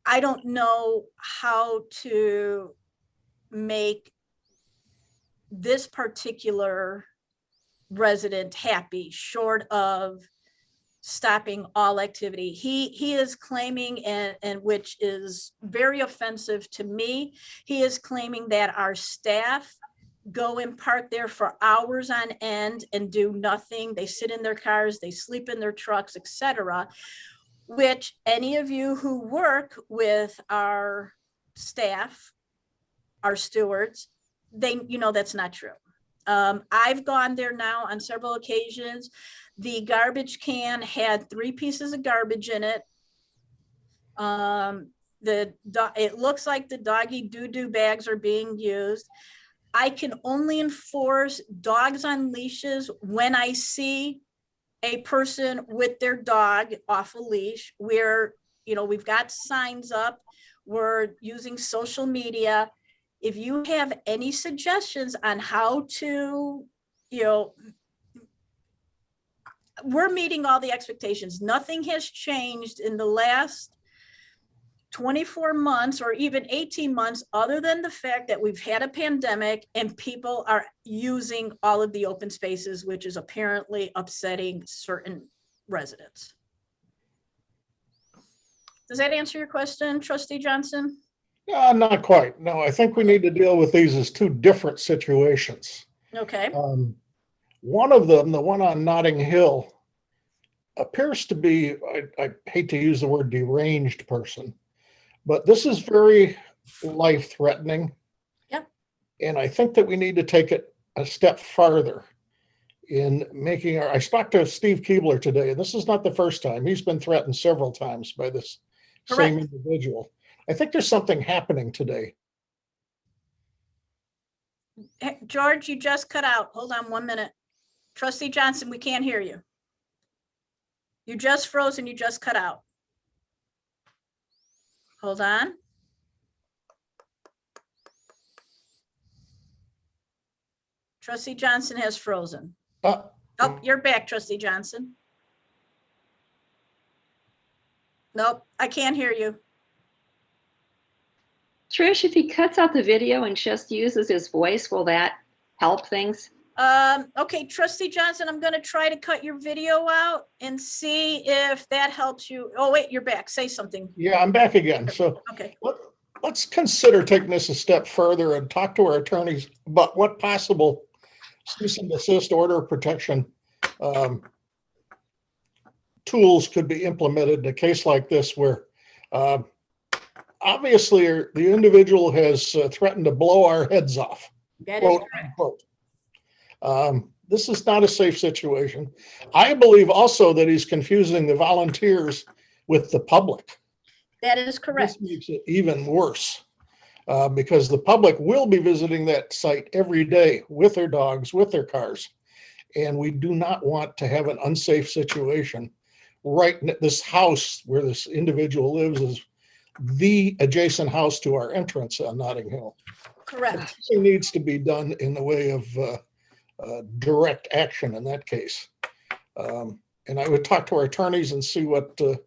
I don't know how to make this particular resident happy short of stopping all activity. He is claiming, and which is very offensive to me, he is claiming that our staff go and park there for hours on end and do nothing. They sit in their cars, they sleep in their trucks, etc. Which any of you who work with our staff, our stewards, that's not true. I've gone there now on several occasions. The garbage can had 3 pieces of garbage in it. It looks like the doggy doo-doo bags are being used. I can only enforce dogs on leashes when I see a person with their dog off a leash. We've got signs up. We're using social media. If you have any suggestions on how to, we're meeting all the expectations. Nothing has changed in the last 24 months or even 18 months, other than the fact that we've had a pandemic and people are using all of the open spaces, which is apparently upsetting certain residents. Does that answer your question, Trustee Johnson? Not quite. No, I think we need to deal with these as 2 different situations. Okay. One of them, the one on Notting Hill, appears to be, I hate to use the word deranged person, but this is very life-threatening. Yep. And I think that we need to take it a step farther in making I spoke to Steve Keebler today, and this is not the first time. He's been threatened several times by this same individual. I think there's something happening today. Hey, George, you just cut out. Hold on 1 minute. Trustee Johnson, we can't hear you. You just froze and you just cut out. Hold on. Trustee Johnson has frozen. Oh, you're back, Trustee Johnson. Nope, I can't hear you. Trish, if he cuts out the video and just uses his voice, will that help things? Okay, Trustee Johnson, I'm going to try to cut your video out and see if that helps you. Oh, wait, you're back. Say something. Yeah, I'm back again. So okay, let's consider taking this a step further and talk to our attorneys about what possible cease and desist order of protection tools could be implemented in a case like this where obviously the individual has threatened to blow our heads off. That is Quote, correct. unquote. This is not a safe situation. I believe also that he's confusing the volunteers with the public. That is correct. This makes it even worse because the public will be visiting that site every day with their dogs, with their cars. And we do not want to have an unsafe situation. Right, this house where this individual lives is the adjacent house to our entrance on Notting Hill. Correct. Something needs to be done in the way of direct action in that case. And I would talk to our attorneys and see what, the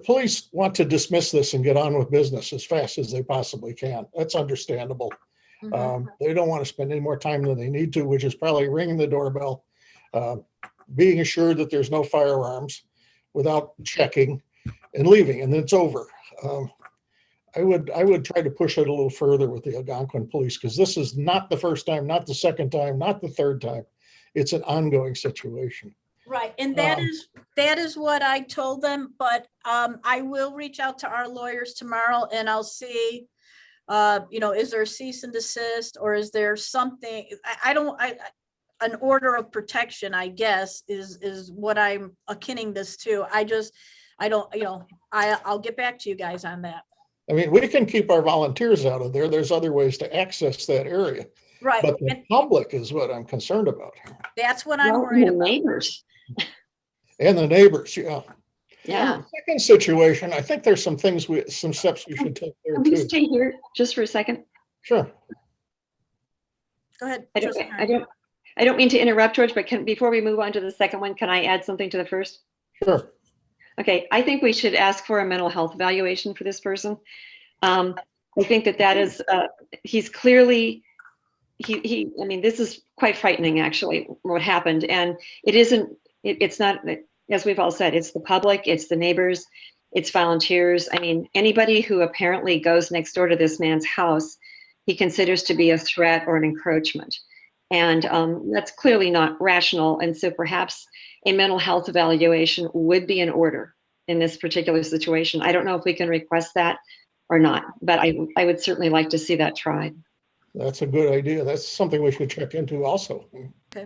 police want to dismiss this and get on with business as fast as they possibly can. That's understandable. They don't want to spend any more time than they need to, which is probably ringing the doorbell, being assured that there's no firearms without checking and leaving, and then it's over. I would try to push it a little further with the Algonquin police because this is not the first time, not the second time, not the third time. It's an ongoing situation. Right, and that is what I told them, but I will reach out to our lawyers tomorrow and I'll see, is there a cease and desist or is there something, an order of protection, I guess, is what I'm akinning this to. I'll get back to you guys on that. I mean, we can keep our volunteers out of there. There's other ways to access that area. Right. But the public is what I'm concerned about. That's what I'm Well, worried the about. neighbors. And the neighbors, yeah. Yeah. Second situation, I think there's some steps we should take there Can we too. stay here just for a second? Sure. Go ahead. I don't mean to interrupt, George, but before we move on to the second one, can I add something to the first? Sure. Okay, I think we should ask for a mental health evaluation for this person. I think that is, he's clearly, I mean, this is quite frightening, actually, what happened. And it's not, as we've all said, it's the public, it's the neighbors, it's volunteers. I mean, anybody who apparently goes next door to this man's house, he considers to be a threat or an encroachment. And that's clearly not rational. And so perhaps a mental health evaluation would be in order in this particular situation. I don't know if we can request that or not, but I would certainly like to see that tried. That's a good idea. That's something we should check into also. Okay.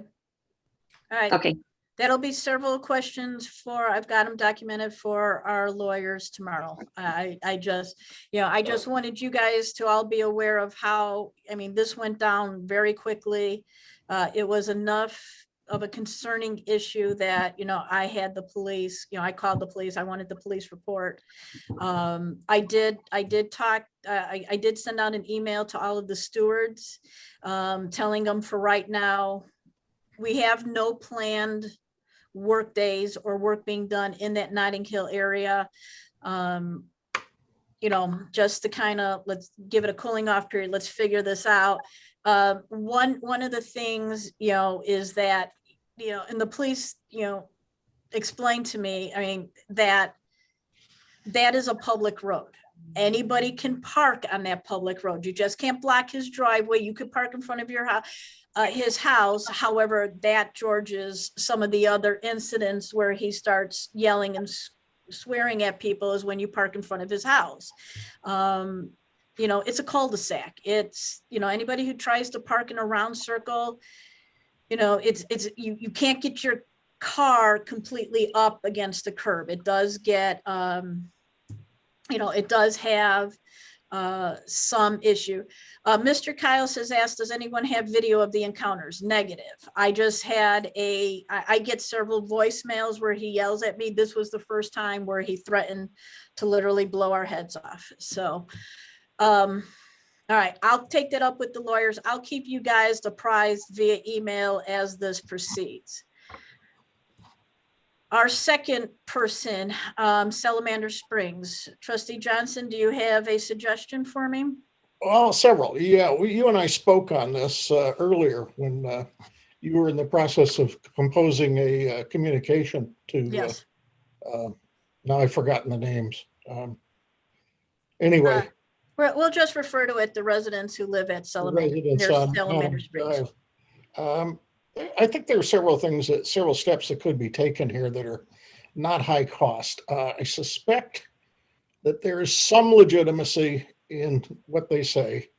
All right. Okay, That'll be several questions I've got them documented for our lawyers tomorrow. I just wanted you guys to all be aware of how, I mean, this went down very quickly. It was enough of a concerning issue that, I had the police, I called the police. I wanted the police report. I did send out an email to all of the stewards, telling them for right now, we have no planned work days or work being done in that Notting Hill area. Just to kind of, let's give it a cooling off period. Let's figure this out. One of the things, is that, and the police, explained to me, I mean, that is a public road. Anybody can park on that public road. You just can't block his driveway. You could park in front of your house, his house. However, that, George, is some of the other incidents where he starts yelling and swearing at people is when you park in front of his house. It's a cul-de-sac. It's, anybody who tries to park in a round circle, you can't get your car completely up against the curb. It does get, it does have some issue. Mr. Kyles has asked, does anyone have video of the encounters? Negative. I just had I get several voicemails where he yells at me. This was the first time where he threatened to literally blow our heads off. So, all right, I'll take that up with the lawyers. I'll keep you guys apprised via email as this proceeds. Our second person, Salamander Springs. Trustee Johnson, do you have a suggestion for me? Well, several. Yeah, you and I spoke on this earlier when you were in the process of composing a communication to. Yes. Now I've forgotten the names. Anyway. We'll just refer to it, the residents who live at Salamander Residents on Springs. I think there are several things several steps that could be taken here that are not high cost. I suspect that there is some legitimacy in what they say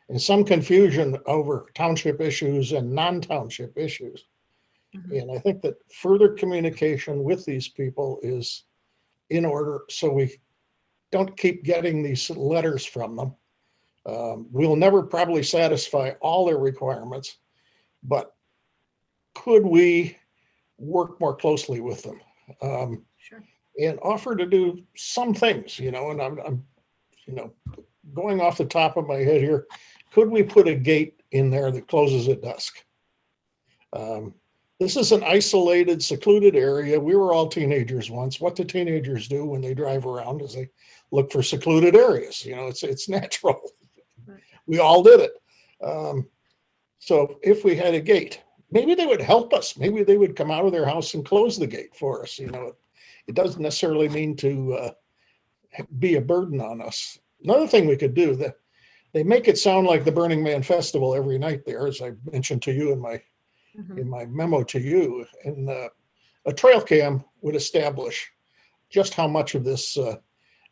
and some confusion over township issues and non-township issues. Mhm. And I think that further communication with these people is in order so we don't keep getting these letters from them. We'll never probably satisfy all their requirements, but could we work more closely with them? Sure. And offer to do some things, and I'm going off the top of my head here, could we put a gate in there that closes at dusk? This is an isolated, secluded area. We were all teenagers once. What do teenagers do when they drive around is they look for secluded areas. It's natural. Right. We all did it. So if we had a gate, maybe they would help us. Maybe they would come out of their house and close the gate for us. It doesn't necessarily mean to be a burden on us. Another thing we could do, that they make it sound like the Burning Man Festival every night there, as I mentioned to you in my Mhm. memo to you. And a trail cam would establish just how much of this,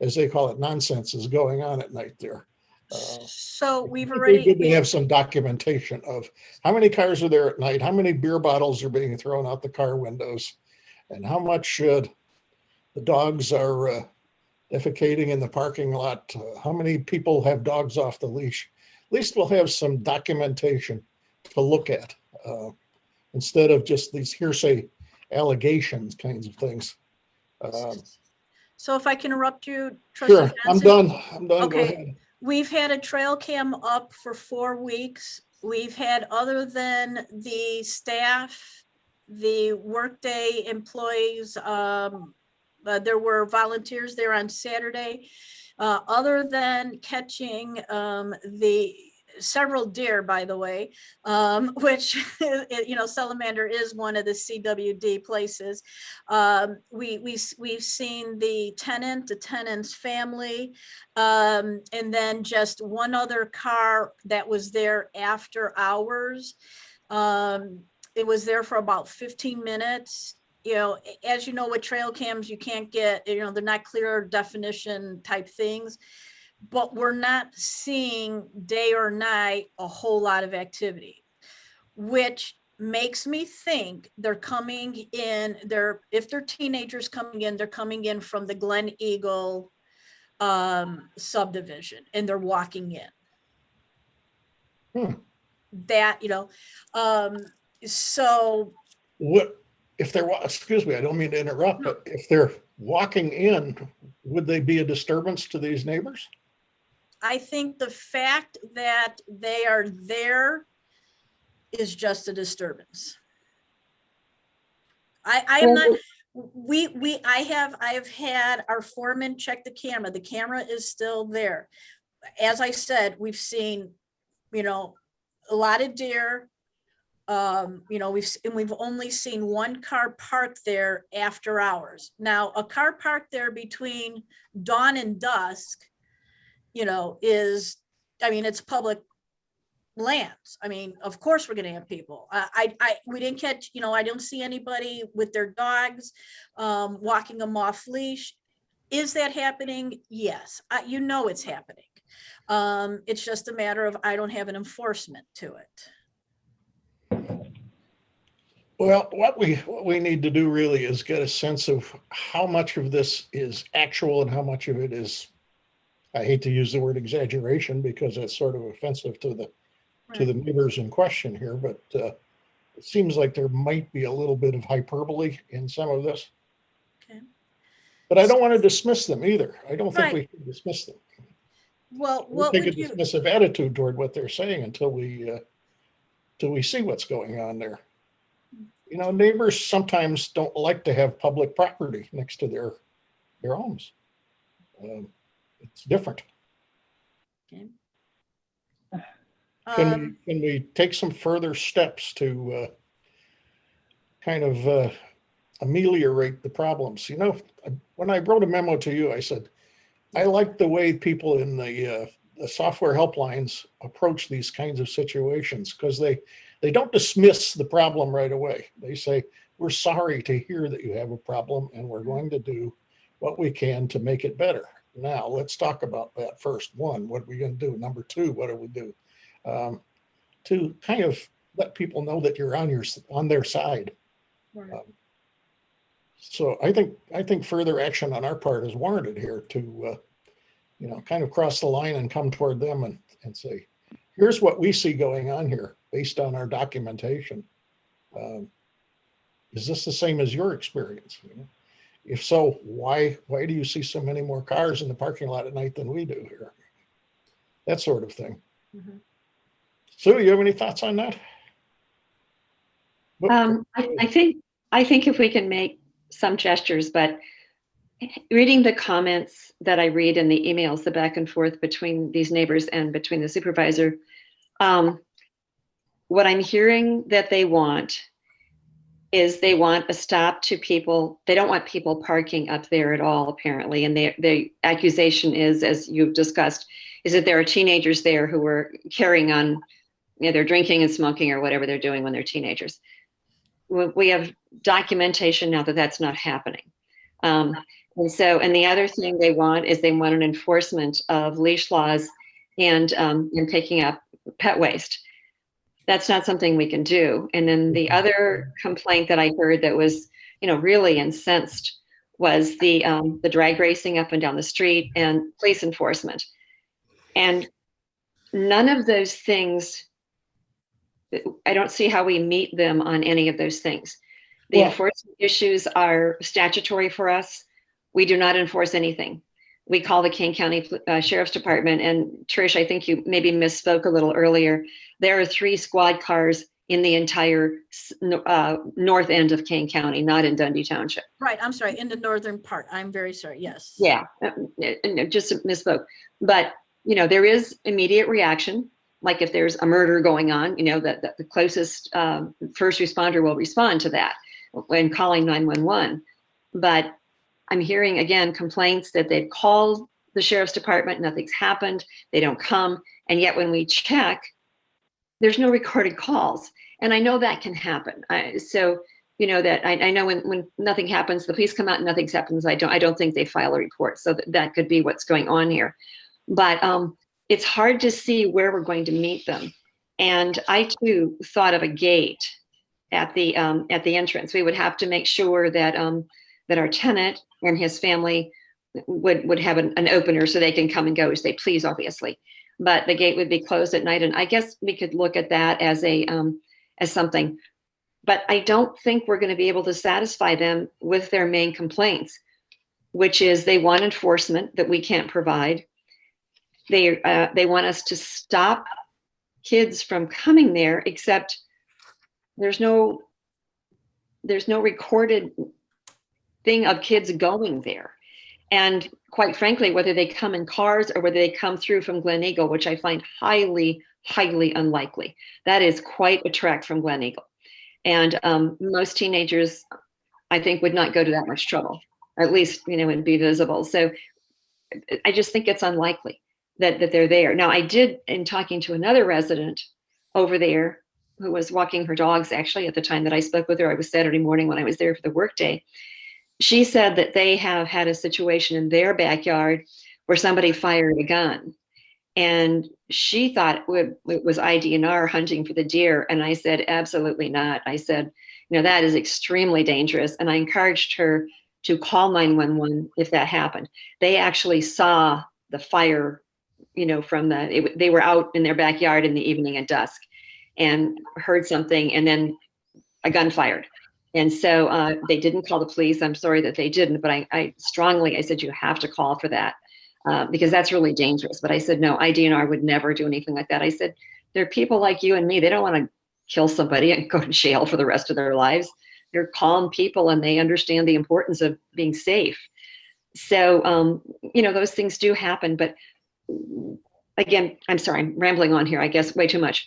as they call it, nonsense is going on at night there. So we've It'd be good already, to have some documentation of how many cars are there at night, how many beer bottles are being thrown out the car windows, and how much the dogs are defecating in the parking lot. How many people have dogs off the leash? At least we'll have some documentation to look at instead of just these hearsay allegations kinds of things. so if I can interrupt you, Trustee Sure, I'm Johnson? done. I'm done. Go Okay. ahead. We've had a trail cam up for 4 weeks. We've had, other than the staff, the workday employees, there were volunteers there on Saturday. Other than catching the several deer, by the way, which, Salamander is one of the CWD places. We've seen the tenant's family, and then just one other car that was there after hours. It was there for about 15 minutes. As you know, with trail cams, you can't get, they're not clear definition type things. But we're not seeing day or night a whole lot of activity, which makes me think they're coming in, if they're teenagers coming in, they're coming in from the Glen Eagle subdivision, and they're walking in. That, so. What if they're, excuse me, I don't mean to interrupt, but if they're walking in, would they be a disturbance to these neighbors? I think the fact that they are there is just a disturbance. I am not, I have had our foreman check the camera. The camera is still there. As I said, we've seen, a lot of deer. We've only seen one car parked there after hours. Now, a car parked there between dawn and dusk, it's public lands. Of course we're going to have people. We didn't catch, I don't see anybody with their dogs walking them off leash. Is that happening? Yes, it's happening. It's just a matter of, I don't have an enforcement to it. Well, what we need to do really is get a sense of how much of this is actual and how much of it is, I hate to use the word exaggeration because that's sort of offensive to the neighbors in question here, but it seems like there might be a little bit of hyperbole in some of this. Okay. But I don't want to dismiss them either. I don't think Right. we can dismiss them. Well, We'll what take a would you, dismissive attitude toward what they're saying until we see what's going on there. Neighbors sometimes don't like to have public property next to their homes. It's different. okay. Can we take some further steps to kind of ameliorate the problems? When I wrote a memo to you, I said, I like the way people in the software helplines approach these kinds of situations because they they don't dismiss the problem right away. They say, we're sorry to hear that you have a problem and we're going to do what we can to make it better. Now, let's talk about that first. One, what are we going to do? Number two, what do we do? To kind of let people know that you're on their side. Right. So I think further action on our part is warranted here to, kind of cross the line and come toward them and say, here's what we see going on here based on our documentation. Is this the same as your experience? If so, why do you see so many more cars in the parking lot at night than we do here? That sort of thing. Mhm. Sue, you have any thoughts on that? I think if we can make some gestures, but reading the comments that I read in the emails, the back and forth between these neighbors and between the supervisor, what I'm hearing that they want is they want a stop to people. They don't want people parking up there at all, apparently. And the accusation is, as you've discussed, is that there are teenagers there who are carrying on, they're drinking and smoking or whatever they're doing when they're teenagers. We have documentation now that that's not happening. And the other thing they want is they want an enforcement of leash laws and picking up pet waste. That's not something we can do. And then the other complaint that I heard that was, really incensed was the drag racing up and down the street and police enforcement. And none of those things, I don't see how we meet them on any of those things. The enforcement issues are statutory for us. We do not enforce anything. We call the Kane County Sheriff's Department, and Trish, I think you maybe misspoke a little earlier. There are 3 squad cars in the entire north end of Kane County, not in Dundee Township. Right, I'm sorry, in the northern part. I'm very sorry, yes. Yeah, just misspoke. But, there is immediate reaction. Like if there's a murder going on, that the closest first responder will respond to that when calling 911. But I'm hearing, again, complaints that they've called the sheriff's department, nothing's happened, they don't come. And yet when we check, there's no recorded calls. And I know that can happen. So, that I know when nothing happens, the police come out and nothing happens. I don't think they file a report. So that could be what's going on here. But it's hard to see where we're going to meet them. And I too thought of a gate at the entrance. We would have to make sure that that our tenant and his family would have an opener so they can come and go as they please, obviously. But the gate would be closed at night, and I guess we could look at that as as something. But I don't think we're going to be able to satisfy them with their main complaints, which is they want enforcement that we can't provide. They want us to stop kids from coming there, except there's no recorded thing of kids going there. And quite frankly, whether they come in cars or whether they come through from Glen Eagle, which I find highly, highly unlikely. That is quite a trek from Glen Eagle. And most teenagers, I think, would not go to that much trouble, or at least, and be visible. So I just think it's unlikely that they're there. Now, I did, in talking to another resident over there who was walking her dogs, actually, at the time that I spoke with her, it was Saturday morning when I was there for the workday. She said that they have had a situation in their backyard where somebody fired a gun. And she thought it was IDNR hunting for the deer. And I said, absolutely not. I said, that is extremely dangerous. And I encouraged her to call 911 if that happened. They actually saw the fire, they were out in their backyard in the evening at dusk and heard something, and then a gun fired. And so they didn't call the police. I'm sorry that they didn't, but I said, you have to call for that because that's really dangerous. But I said, no, IDNR would never do anything like that. I said, there are people like you and me. They don't want to kill somebody and go to jail for the rest of their lives. They're calm people and they understand the importance of being safe. So, those things do happen. But again, I'm sorry, I'm rambling on here, I guess, way too much.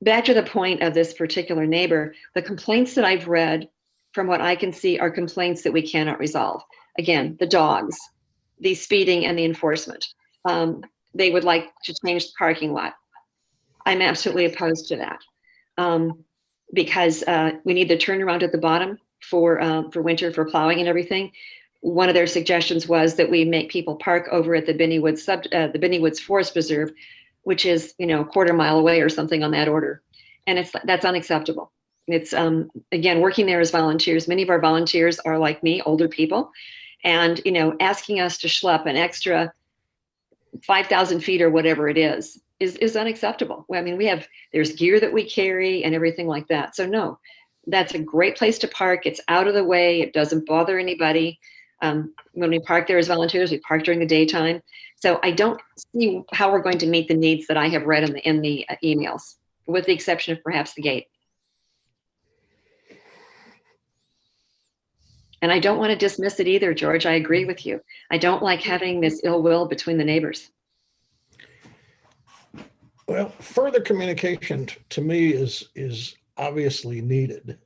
Back to the point of this particular neighbor, the complaints that I've read, from what I can see, are complaints that we cannot resolve. Again, the dogs, the speeding, and the enforcement. They would like to change the parking lot. I'm absolutely opposed to that. because we need the turnaround at the bottom for winter for plowing and everything. One of their suggestions was that we make people park over at the Binney Woods Forest Preserve, which is, a quarter mile away or something on that order. And that's unacceptable. It's, again, working there as volunteers. Many of our volunteers are like me, older people, and, asking us to schlep an extra 5,000 feet or whatever it is unacceptable. I mean, there's gear that we carry and everything like that. So no, that's a great place to park. It's out of the way. It doesn't bother anybody. When we park there as volunteers, we park during the daytime. So I don't see how we're going to meet the needs that I have read in the emails, with the exception of perhaps the gate. And I don't want to dismiss it either, George. I agree with you. I don't like having this ill will between the neighbors. Well, further communication to me is obviously needed.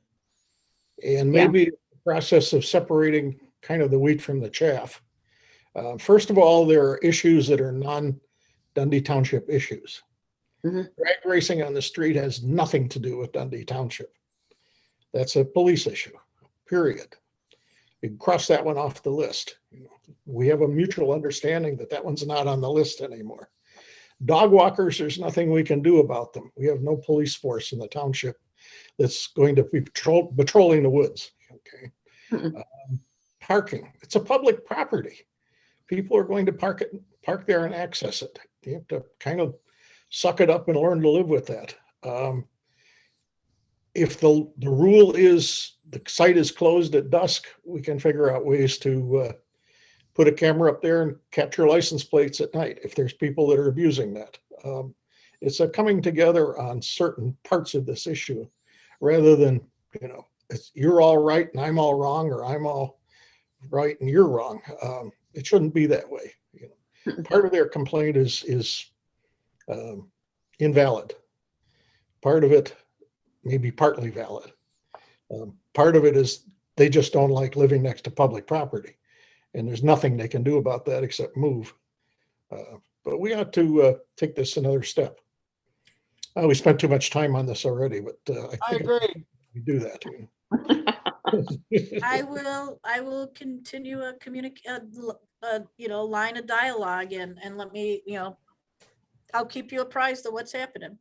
And maybe the process of separating kind of the wheat from the chaff. First of all, there are issues that are non-Dundee Township issues. Drag racing on the street has nothing to do with Dundee Township. That's a police issue, period. You can cross that one off the list. We have a mutual understanding that one's not on the list anymore. Dog walkers, there's nothing we can do about them. We have no police force in the township that's going to be patrolling the woods. Okay. Parking, it's a public property. People are going to park there and access it. You have to kind of suck it up and learn to live with that. If the rule is the site is closed at dusk, we can figure out ways to put a camera up there and capture license plates at night if there's people that are abusing that. It's a coming together on certain parts of this issue rather than, you're all right and I'm all wrong, or I'm all right and you're wrong. It shouldn't be that way. Part of their complaint is invalid. Part of it may be partly valid. Part of it is they just don't like living next to public property, and there's nothing they can do about that except move. But we ought to take this another step. We spent too much time on this already, but I agree. We do that. I will continue a line of dialogue and let me, I'll keep you apprised of what's happening.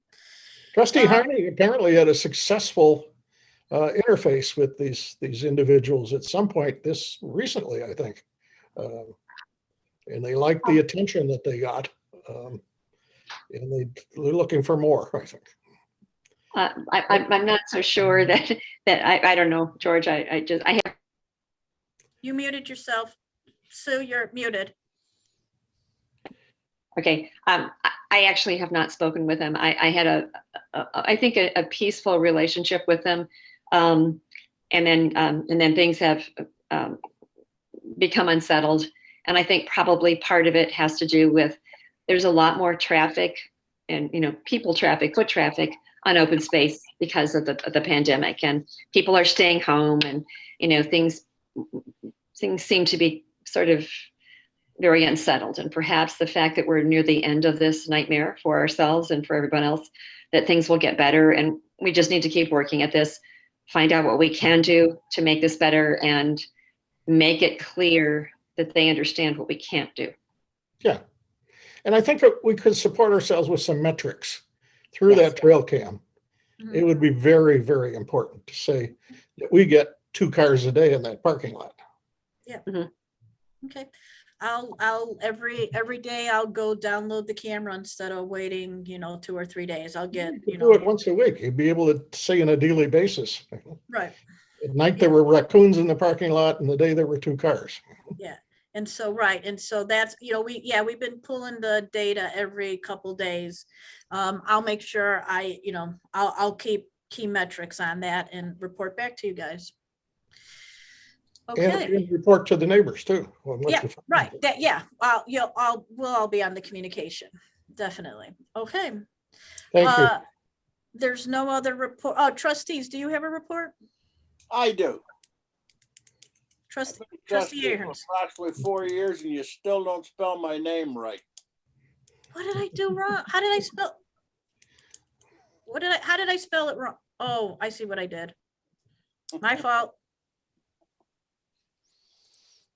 Trustee Harney apparently had a successful interface with these individuals at some point recently, I think. And they liked the attention that they got. And they're looking for more, I think. I'm not so sure that I don't know, George. I have. You muted yourself. Sue, you're muted. Okay. I actually have not spoken with him. I had I think a peaceful relationship with him. And then things have become unsettled. And I think probably part of it has to do with there's a lot more traffic and, people traffic, foot traffic on open space because of the pandemic, and people are staying home, and, things seem to be sort of very unsettled. And perhaps the fact that we're near the end of this nightmare for ourselves and for everyone else, that things will get better. And we just need to keep working at this, find out what we can do to make this better, and make it clear that they understand what we can't do. Yeah. And I think that we could support ourselves with some metrics through that trail cam. Mhm. It would be very, very important to say that we get 2 cars a day in that parking lot. Okay. I'll every day I'll go download the camera instead of waiting, 2 or 3 days. I'll get, You could do it once a week. You'd be able to see on a daily basis. right. At night, there were raccoons in the parking lot, and the day there were 2 cars. Yeah. And so, right. And so that's, we've been pulling the data every couple days. I'll make sure I'll keep key metrics on that and report back to you guys. Okay. And report to the neighbors too. Yeah, right. We'll all be on the communication. Definitely. Okay. Thank you. There's no other report. Oh, trustees, do you have a report? I do. Trustee Trustee for Aherns. approximately 4 years, and you still don't spell my name right. What did I do wrong? How did I spell? how did I spell it wrong? Oh, I see what I did. My fault.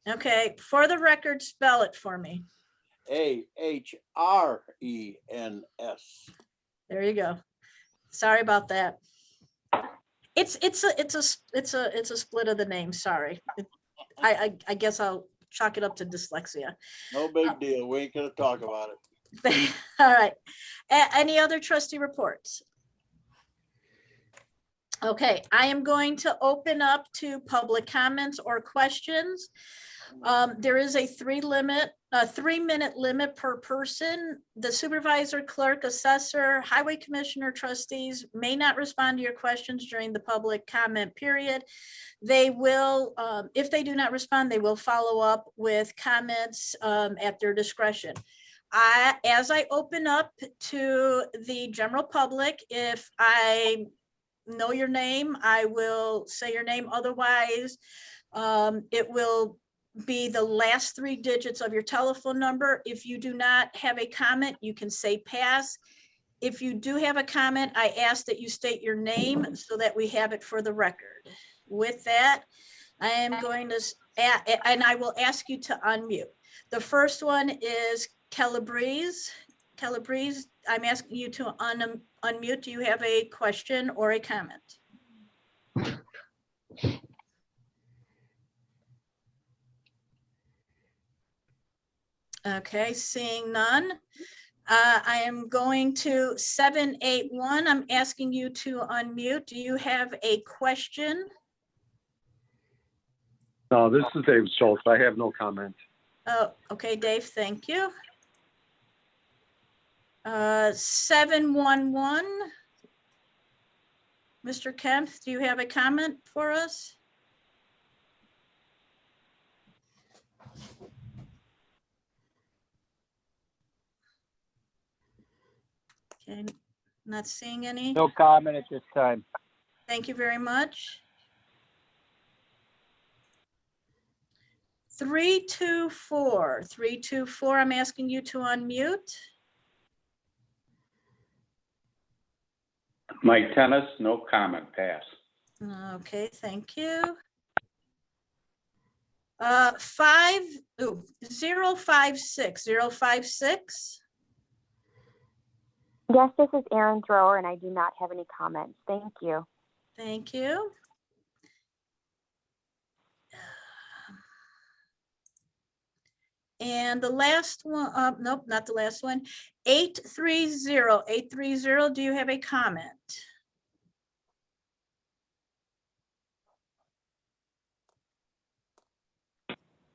Okay, for the record, spell it for me. Ahrens. There you go. Sorry about that. It's a split of the name. Sorry. I guess I'll chalk it up to dyslexia. No big deal. We ain't gonna talk about it. All right. Any other trustee reports? Okay, I am going to open up to public comments or questions. There is a 3-minute limit per person. The supervisor, clerk, assessor, highway commissioner, trustees may not respond to your questions during the public comment period. They will, if they do not respond, they will follow up with comments at their discretion. As I open up to the general public, if I know your name, I will say your name. Otherwise, it will be the last 3 digits of your telephone number. If you do not have a comment, you can say pass. If you do have a comment, I ask that you state your name so that we have it for the record. With that, I am going to, and I will ask you to unmute. The first one is Calabrese. Calabrese, I'm asking you to unmute. Do you have a question or a comment? Okay, seeing none. I am going to 781. I'm asking you to unmute. Do you have a question? No, this is Dave Schultz. I have no comment. Oh, okay, Dave, thank you. 711. Mr. Kemp, do you have a comment for us? Okay, not seeing any. No comment at this time. Thank you very much. 324. 324, I'm asking you to unmute. Mike Tennis, no comment, pass. Okay, thank you. 056. 056. Yes, this is Erin Thrower, and I do not have any comments. Thank you. Thank you. And the last one, nope, not the last one. 830. 830, do you have a comment?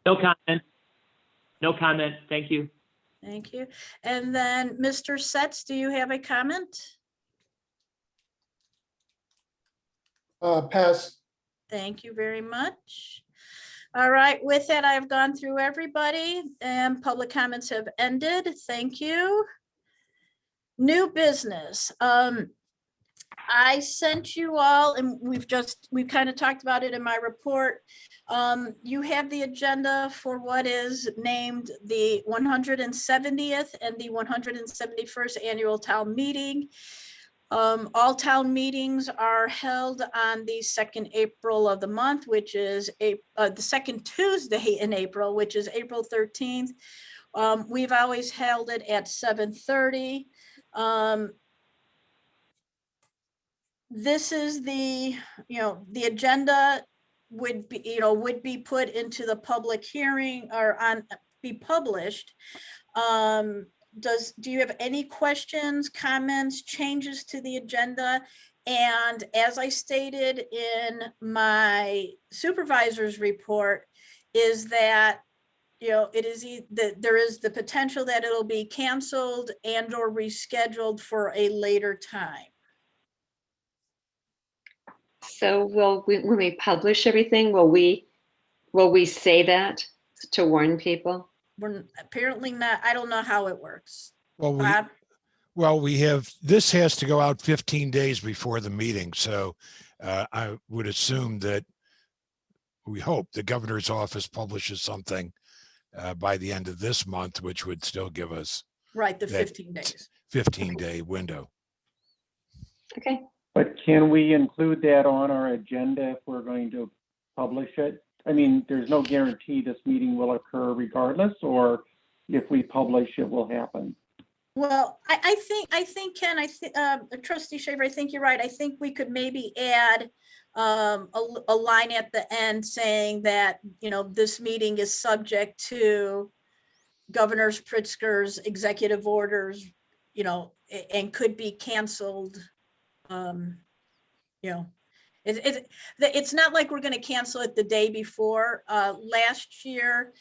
No comment. No comment. Thank you. Thank you. And then Mr. Setz, do you have a comment? Pass. Thank you very much. All right, with that, I've gone through everybody and public comments have ended. Thank you. New business. I sent you all, and we've kind of talked about it in my report. You have the agenda for what is named the 170th and the 171st annual town meeting. All town meetings are held on the 2nd April of the month, which is the 2nd Tuesday in April, which is April 13th. We've always held it at 7:30. This is the agenda would be put into the public hearing or be published. Do you have any questions, comments, changes to the agenda? And as I stated in my supervisor's report, is that there is the potential that it'll be canceled and or rescheduled for a later time. So when we publish everything, will we say that to warn people? We're apparently not. I don't know how it works. Well, we have, this has to go out 15 days before the meeting. So I would assume that we hope the governor's office publishes something by the end of this month, which would still give us right the 15 days. 15-day window. Okay. But can we include that on our agenda if we're going to publish it? I mean, there's no guarantee this meeting will occur regardless, or if we publish, it will happen. Well, I think, Ken, Trustee Schaffer, I think you're right. I think we could maybe add a line at the end saying that, this meeting is subject to Governor Pritzker's executive orders, and could be canceled. It's not like we're going to cancel it the day before. Last year,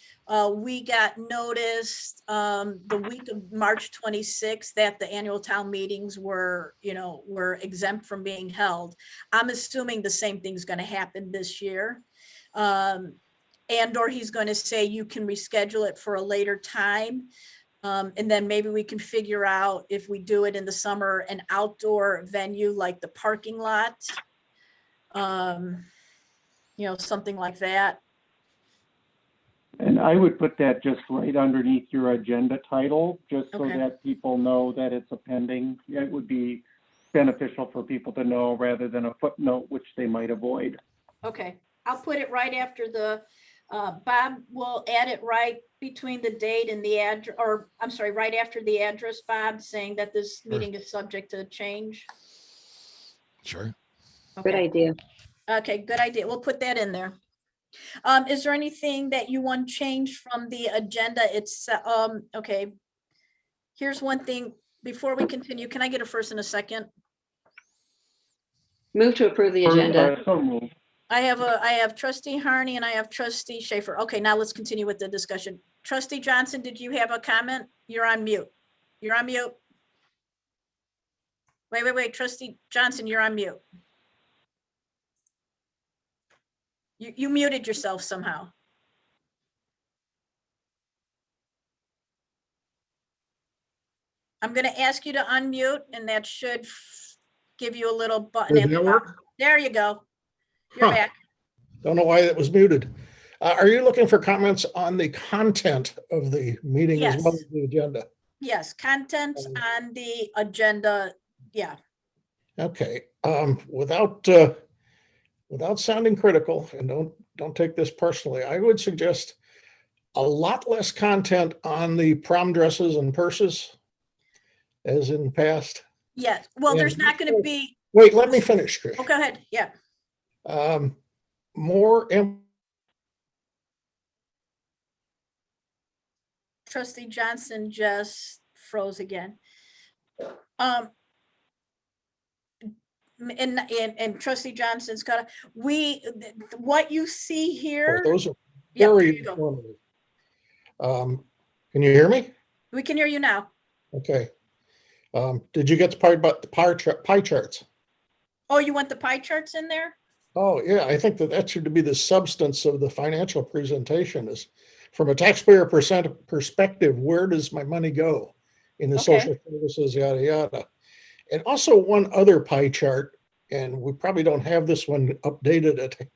we got noticed the week of March 26th that the annual town meetings were exempt from being held. I'm assuming the same thing's going to happen this year. Or he's going to say you can reschedule it for a later time. And then maybe we can figure out, if we do it in the summer, an outdoor venue like the parking lot. Something like that. And I would put that just right underneath your agenda title, just so Okay. that people know that it's a pending. It would be beneficial for people to know rather than a footnote, which they might avoid. Okay, I'll put it right after the, Bob will add it right between the date and the address, or I'm sorry, right after the address, Bob, saying that this meeting is subject to change. Sure. Good Okay. idea. Okay, good idea. We'll put that in there. Is there anything that you want changed from the agenda? It's, okay. Here's one thing, before we continue, can I get a first and a second? Move to approve the agenda. So moved. I have Trustee Harney and I have Trustee Schaffer. Okay, now let's continue with the discussion. Trustee Johnson, did you have a comment? You're on mute. You're on mute. Wait. Trustee Johnson, you're on mute. You muted yourself somehow. I'm going to ask you to unmute, and that should give you a little button. Did at the that bottom. work? There you go. You're Huh. back. Don't know why that was muted. Are you looking for comments on the content of the meeting as well Yes. as the agenda? Yes, contents on the agenda. Yeah. Okay, without sounding critical, and don't take this personally, I would suggest a lot less content on the prom dresses and purses as in the past. Yes. Well, there's And- not going to be. Wait, let me finish, Chris. Oh, go ahead. Yeah. More Trustee Johnson just froze again. And Trustee Johnson's got, what you see here. those are Yeah, there very you go. informative. Can you hear me? We can hear you now. Okay. Did you get the part about the pie charts? Oh, you want the pie charts in there? Oh, yeah, I think that should be the substance of the financial presentation, is from a taxpayer perspective, where does my money go in the Okay. social services, yada, yada. And also one other pie chart, and we probably don't have this one updated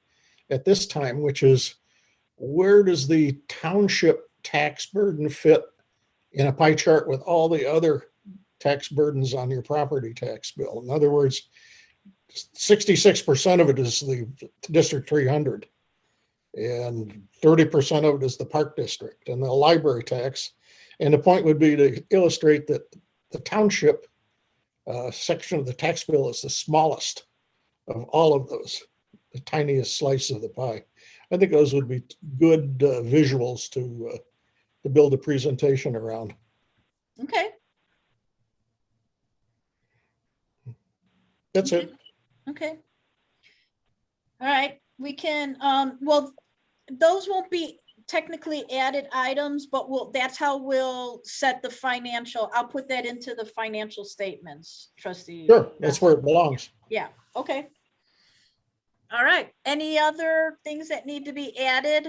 at this time, which is where does the township tax burden fit in a pie chart with all the other tax burdens on your property tax bill? In other words, 66% of it is the District 300, and 30% of it is the Park District and the library tax. And the point would be to illustrate that the township section of the tax bill is the smallest of all of those, the tiniest slice of the pie. I think those would be good visuals to build a presentation around. Okay. That's it. Okay. All right, we can, well, those won't be technically added items, but that's how we'll set the financial. I'll put that into the financial statements, Trustee. Sure, that's where it belongs. Yeah, okay. All right, any other things that need to be added?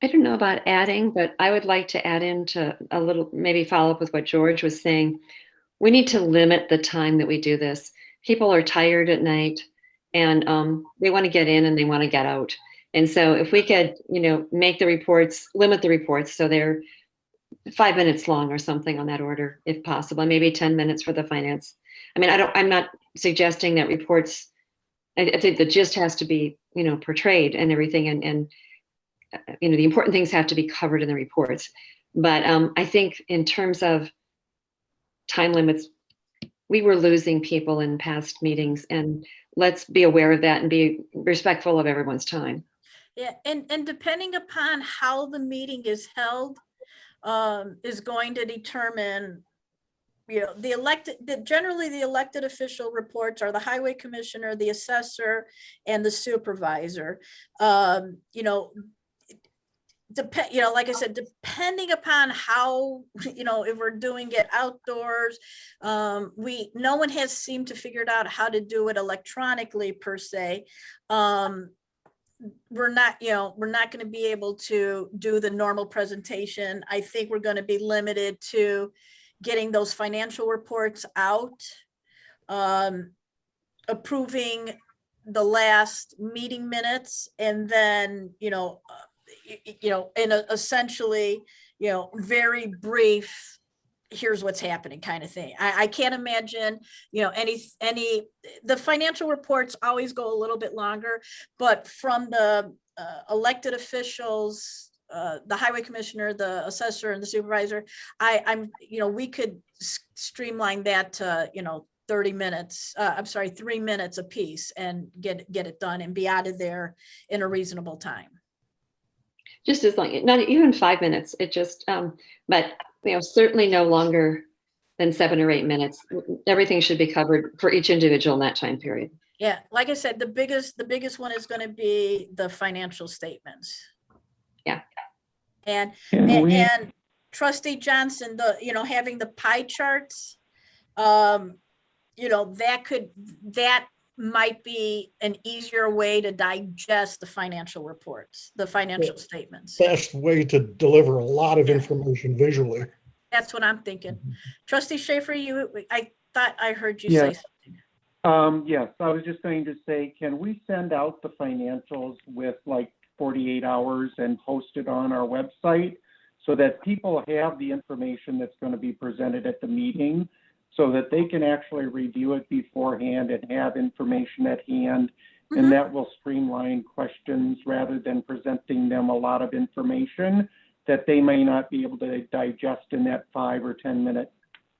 I don't know about adding, but I would like to add into a little, maybe follow up with what George was saying. We need to limit the time that we do this. People are tired at night, and they want to get in and they want to get out. And so if we could, make the reports, limit the reports so they're 5 minutes long or something on that order, if possible, and maybe 10 minutes for the finance. I mean, I'm not suggesting that reports, I think the gist has to be, portrayed and everything, and the important things have to be covered in the reports. But I think in terms of time limits, we were losing people in past meetings, and let's be aware of that and be respectful of everyone's time. Yeah, and depending upon how the meeting is held, is going to determine, generally the elected official reports are the highway commissioner, the assessor, and the supervisor. Like I said, depending upon how, if we're doing it outdoors, no one has seemed to figured out how to do it electronically per se. We're not going to be able to do the normal presentation. I think we're going to be limited to getting those financial reports out, approving the last meeting minutes, and then, in essentially, very brief, here's what's happening kind of thing. I can't imagine, the financial reports always go a little bit longer, but from the elected officials, the highway commissioner, the assessor, and the supervisor, we could streamline that to, 30 minutes, 3 minutes a piece, and get it done and be out of there in a reasonable time. Just as long, not even 5 minutes. It just, but certainly no longer than 7 or 8 minutes. Everything should be covered for each individual in that time period. Yeah, like I said, the biggest one is going to be the financial statements. Yeah. And Trustee Johnson, having the pie charts, that might be an easier way to digest the financial reports, the financial statements. Best way to deliver a lot of information visually. That's what I'm thinking. Trustee Schaffer, I thought I heard you say something. Yes, I was just going to say, can we send out the financials with like 48 hours and post it on our website so that people have the information that's going to be presented at the meeting, so that they can actually review it beforehand and have information at hand? Mm-hmm. And that will streamline questions rather than presenting them a lot of information that they may not be able to digest in that 5 or 10 minute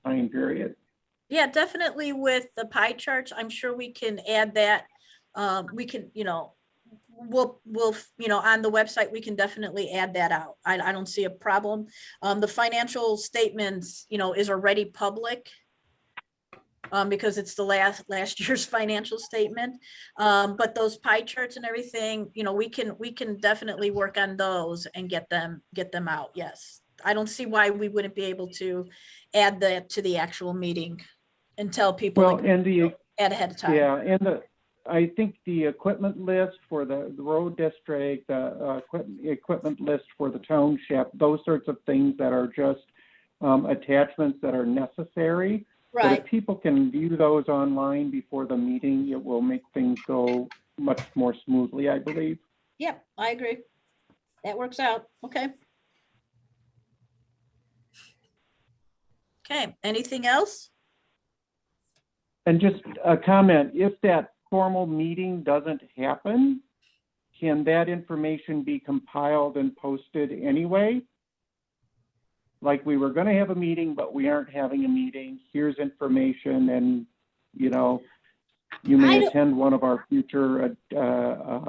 time period. Yeah, definitely with the pie charts, I'm sure we can add that. We can, we'll on the website, we can definitely add that out. I don't see a problem. The financial statements, is already public, because it's the last year's financial statement. But those pie charts and everything, we can definitely work on those and get them out. Yes. I don't see why we wouldn't be able to add that to the actual meeting and tell people add ahead of time. Yeah, and I think the equipment list for the road district, the equipment list for the township, those sorts of things that are just attachments that are necessary. Right. But if people can view those online before the meeting, it will make things go much more smoothly, I believe. Yep, I agree. That works out. Okay. Okay, anything else? And just a comment, if that formal meeting doesn't happen, can that information be compiled and posted anyway? Like, we were going to have a meeting, but we aren't having a meeting. Here's information, and you may attend one of our future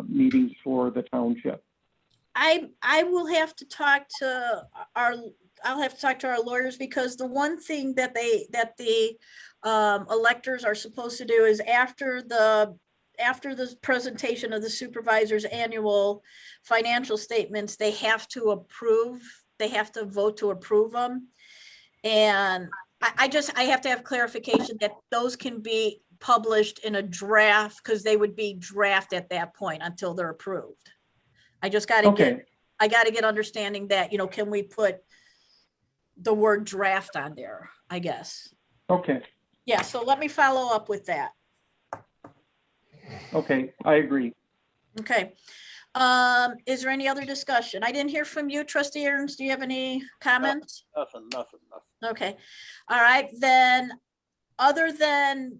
meetings for the township. I will have to talk to our lawyers, because the one thing that the electors are supposed to do is after the presentation of the supervisor's annual financial statements, they have to vote to approve them. And I have to have clarification that those can be published in a draft, because they would be draft at that point until they're approved. I just got to get understanding that, can we put the word draft on there, I guess. Okay. Yeah, so let me follow up with that. Okay, I agree. Okay. Is there any other discussion? I didn't hear from you, Trustee Aherns. Do you have any comments? Nothing. Okay, all right, then, other than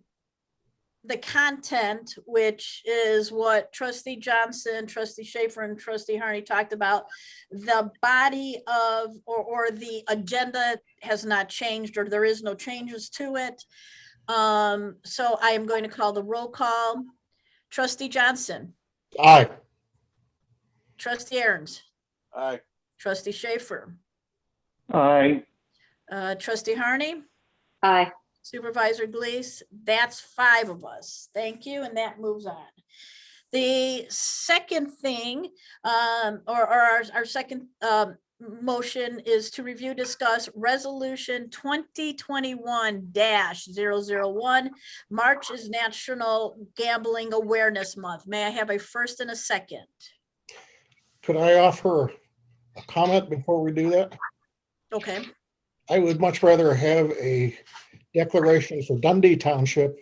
the content, which is what Trustee Johnson, Trustee Schaefer, and Trustee Harney talked about, the body of, or the agenda has not changed, or there is no changes to it. So I am going to call the roll call. Trustee Johnson, Aye. Trustee Aherns, Aye. Trustee Schaefer, Aye. Trustee Harney, Aye. Supervisor Glees. That's 5 of us. Thank you, and that moves on. The second thing, or our second motion is to review, discuss resolution 2021-001. March is National Gambling Awareness Month. May I have a first and a second? Could I offer a comment before we do that? Okay. I would much rather have a declaration for Dundee Township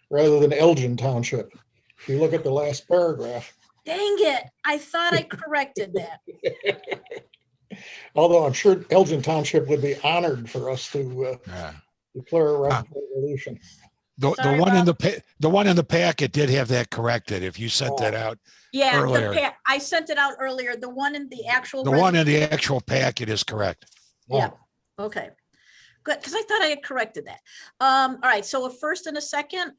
rather than Elgin Township. If you look at the last paragraph. Dang it. I thought I corrected that. Although I'm sure Elgin Township would be honored for us to declare a resolution. The one in the packet did have that corrected. If you sent that out Yeah, earlier, I sent it out earlier. The one in the actual. the one in the actual packet is correct. Yeah. Okay. Good, because I thought I had corrected that. All right. So a first and a second.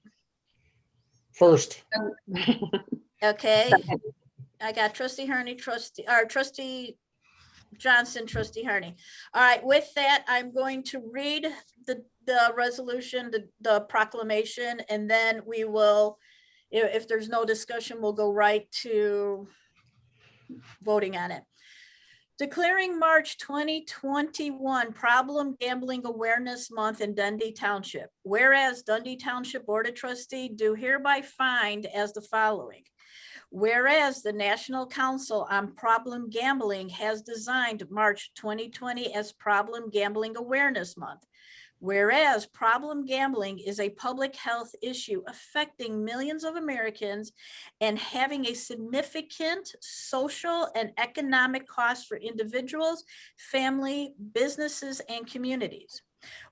First. Okay. I got Trustee Harney, Trustee Johnson, Trustee Harney. All right. With that, I'm going to read the resolution, the proclamation, and then we will, if there's no discussion, we'll go right to voting on it. Declaring March 2021 Problem Gambling Awareness Month in Dundee Township. Whereas Dundee Township Board of Trustees do hereby find as the following. Whereas the National Council on Problem Gambling has designed March 2020 as Problem Gambling Awareness Month. Whereas problem gambling is a public health issue affecting millions of Americans and having a significant social and economic cost for individuals, family, businesses, and communities.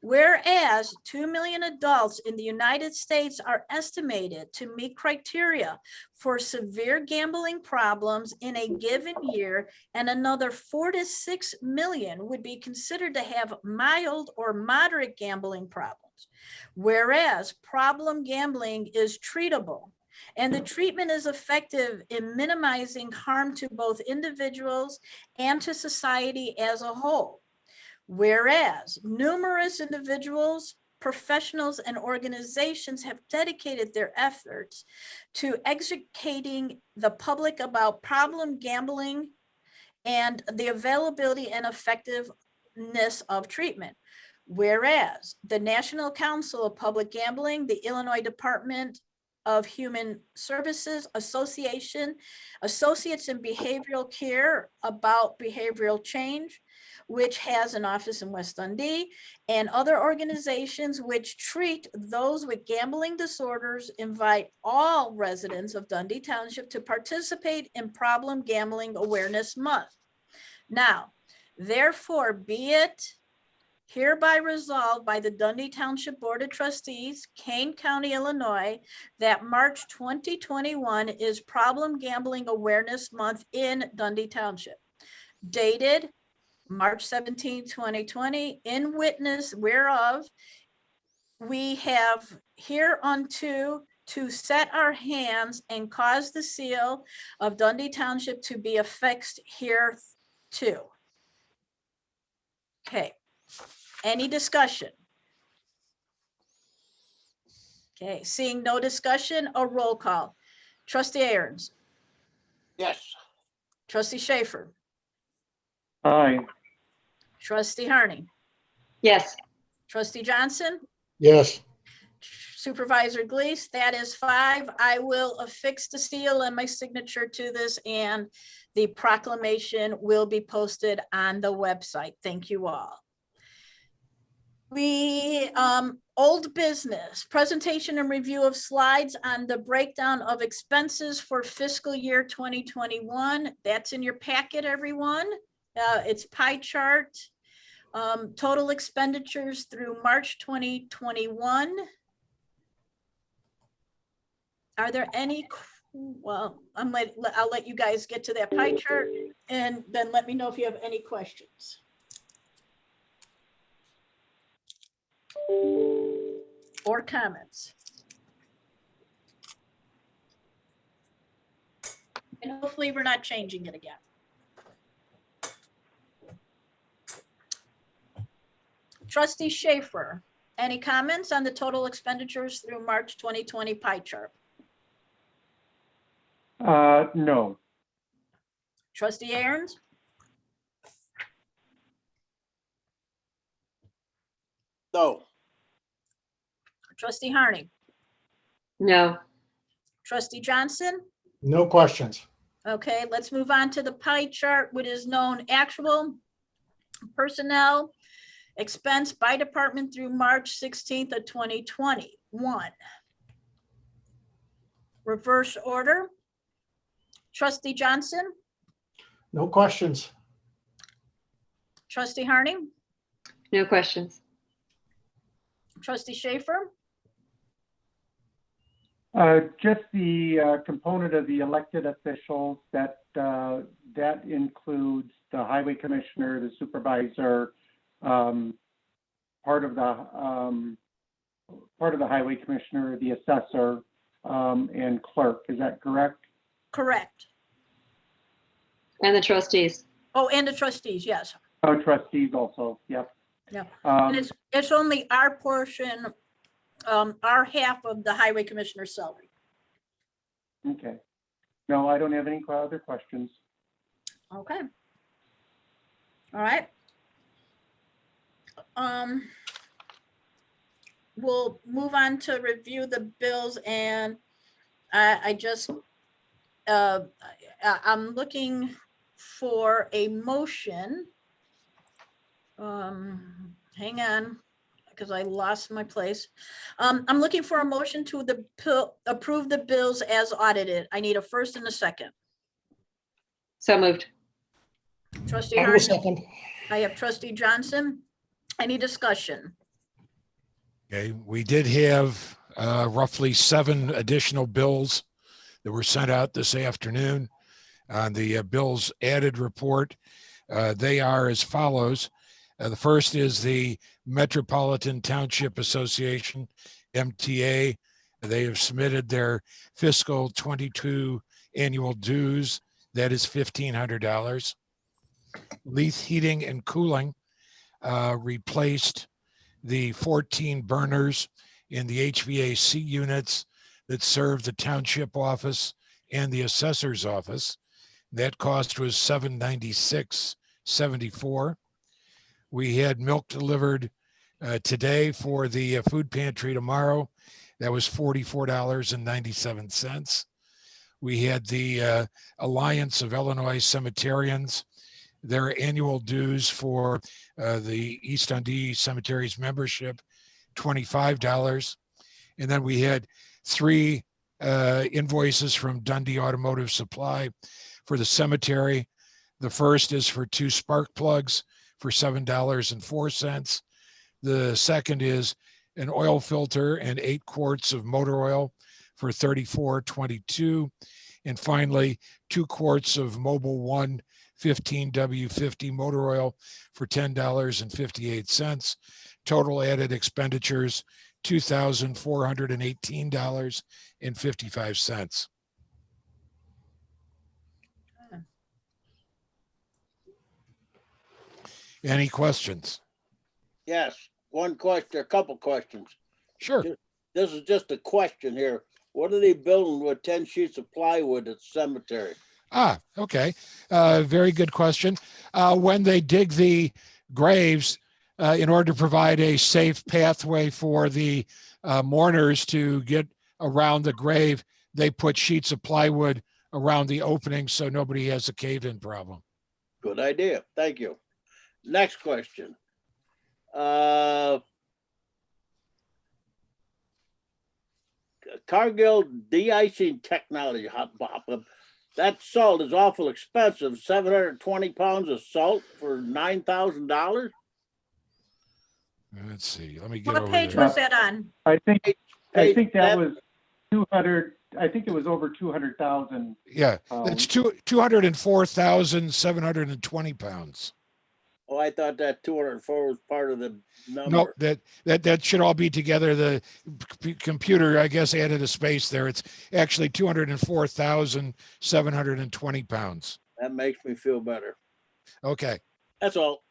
Whereas 2 million adults in the United States are estimated to meet criteria for severe gambling problems in a given year, and another 4 to 6 million would be considered to have mild or moderate gambling problems. Whereas problem gambling is treatable, and the treatment is effective in minimizing harm to both individuals and to society as a whole. Whereas numerous individuals, professionals, and organizations have dedicated their efforts to educating the public about problem gambling and the availability and effectiveness of treatment. Whereas the National Council of Public Gambling, the Illinois Department of Human Services Association, Associates in Behavioral Care about Behavioral Change, which has an office in West Dundee, and other organizations which treat those with gambling disorders, invite all residents of Dundee Township to participate in Problem Gambling Awareness Month. Now, therefore, be it hereby resolved by the Dundee Township Board of Trustees, Kane County, Illinois, that March 2021 is Problem Gambling Awareness Month in Dundee Township. Dated March 17, 2020, in witness whereof we have hereunto to set our hands and cause the seal of Dundee Township to be affixed hereto. Okay. Any discussion? Okay, seeing no discussion, a roll call. Trustee Aherns. Yes. Trustee Schaefer. Aye. Trustee Harney. Yes. Trustee Johnson. Yes. Supervisor Glees, that is 5. I will affix the seal and my signature to this, and the proclamation will be posted on the website. Thank you all. We Old business, presentation and review of slides on the breakdown of expenses for fiscal year 2021. That's in your packet, everyone. It's pie chart. Total expenditures through March 2021. Are there any, well, I'll let you guys get to that pie chart and then let me know if you have any questions. Or comments. And hopefully we're not changing it again. Trustee Schaffer, any comments on the total expenditures through March 2020 pie chart? No. Trustee Aherns? No. Trustee Harney? No. Trustee Johnson? No questions. Okay, let's move on to the pie chart, which is known actual personnel expense by department through March 16th of 2021. Reverse order. Trustee Johnson? No questions. Trustee Harney? No questions. Trustee Schaffer? Just the component of the elected officials that includes the highway commissioner, the supervisor, part of the highway commissioner, the assessor, and clerk. Is that correct? Correct. And the trustees. Oh, and the trustees, yes. Oh, trustees also. Yep. Yeah. And it's only our portion, our half of the highway commissioner's salary. Okay. No, I don't have any other questions. Okay. All right. We'll move on to review the bills, and I'm looking for a motion. Hang on, because I lost my place. I'm looking for a motion to approve the bills as audited. I need a first and a second. So moved. Trustee I will Harney, second. I have Trustee Johnson. Any discussion? Okay, we did have roughly 7 additional bills that were sent out this afternoon on the bills added report. They are as follows. The first is the Metropolitan Township Association, MTA. They have submitted their fiscal 22 annual dues. That is $1,500. Leith Heating and Cooling replaced the 14 burners in the HVAC units that serve the township office and the assessor's office. That cost was $796.74. We had milk delivered today for the food pantry tomorrow. That was $44.97. We had the Alliance of Illinois Cemeterians, their annual dues for the East Dundee Cemetery's membership, $25. And then we had 3 invoices from Dundee Automotive Supply for the cemetery. The first is for 2 spark plugs for $7.04. The second is an oil filter and 8 quarts of motor oil for $34.22. And finally, 2 quarts of Mobil 1 15W50 motor oil for $10.58. Total added expenditures, $2,418.55. Any questions? Yes, one question, a couple questions. Sure. This is just a question here. What are they building with 10 sheets of plywood at the cemetery? Okay. Very good question. When they dig the graves, in order to provide a safe pathway for the mourners to get around the grave, they put sheets of plywood around the opening so nobody has a cave-in problem. Good idea. Thank you. Next question. Cargill de-icing technology, that salt is awful expensive, 720 pounds of salt for $9,000. Let's see, let me get What over page there. was that on? I think Page that seven. was 200, I think it was over 200,000. Yeah, that's 204,720 pounds. Oh, I thought that 204 was part of the number. Nope, that should all be together. The computer, I guess, added a space there. It's actually 204,720 pounds. That makes me feel better. Okay. That's all.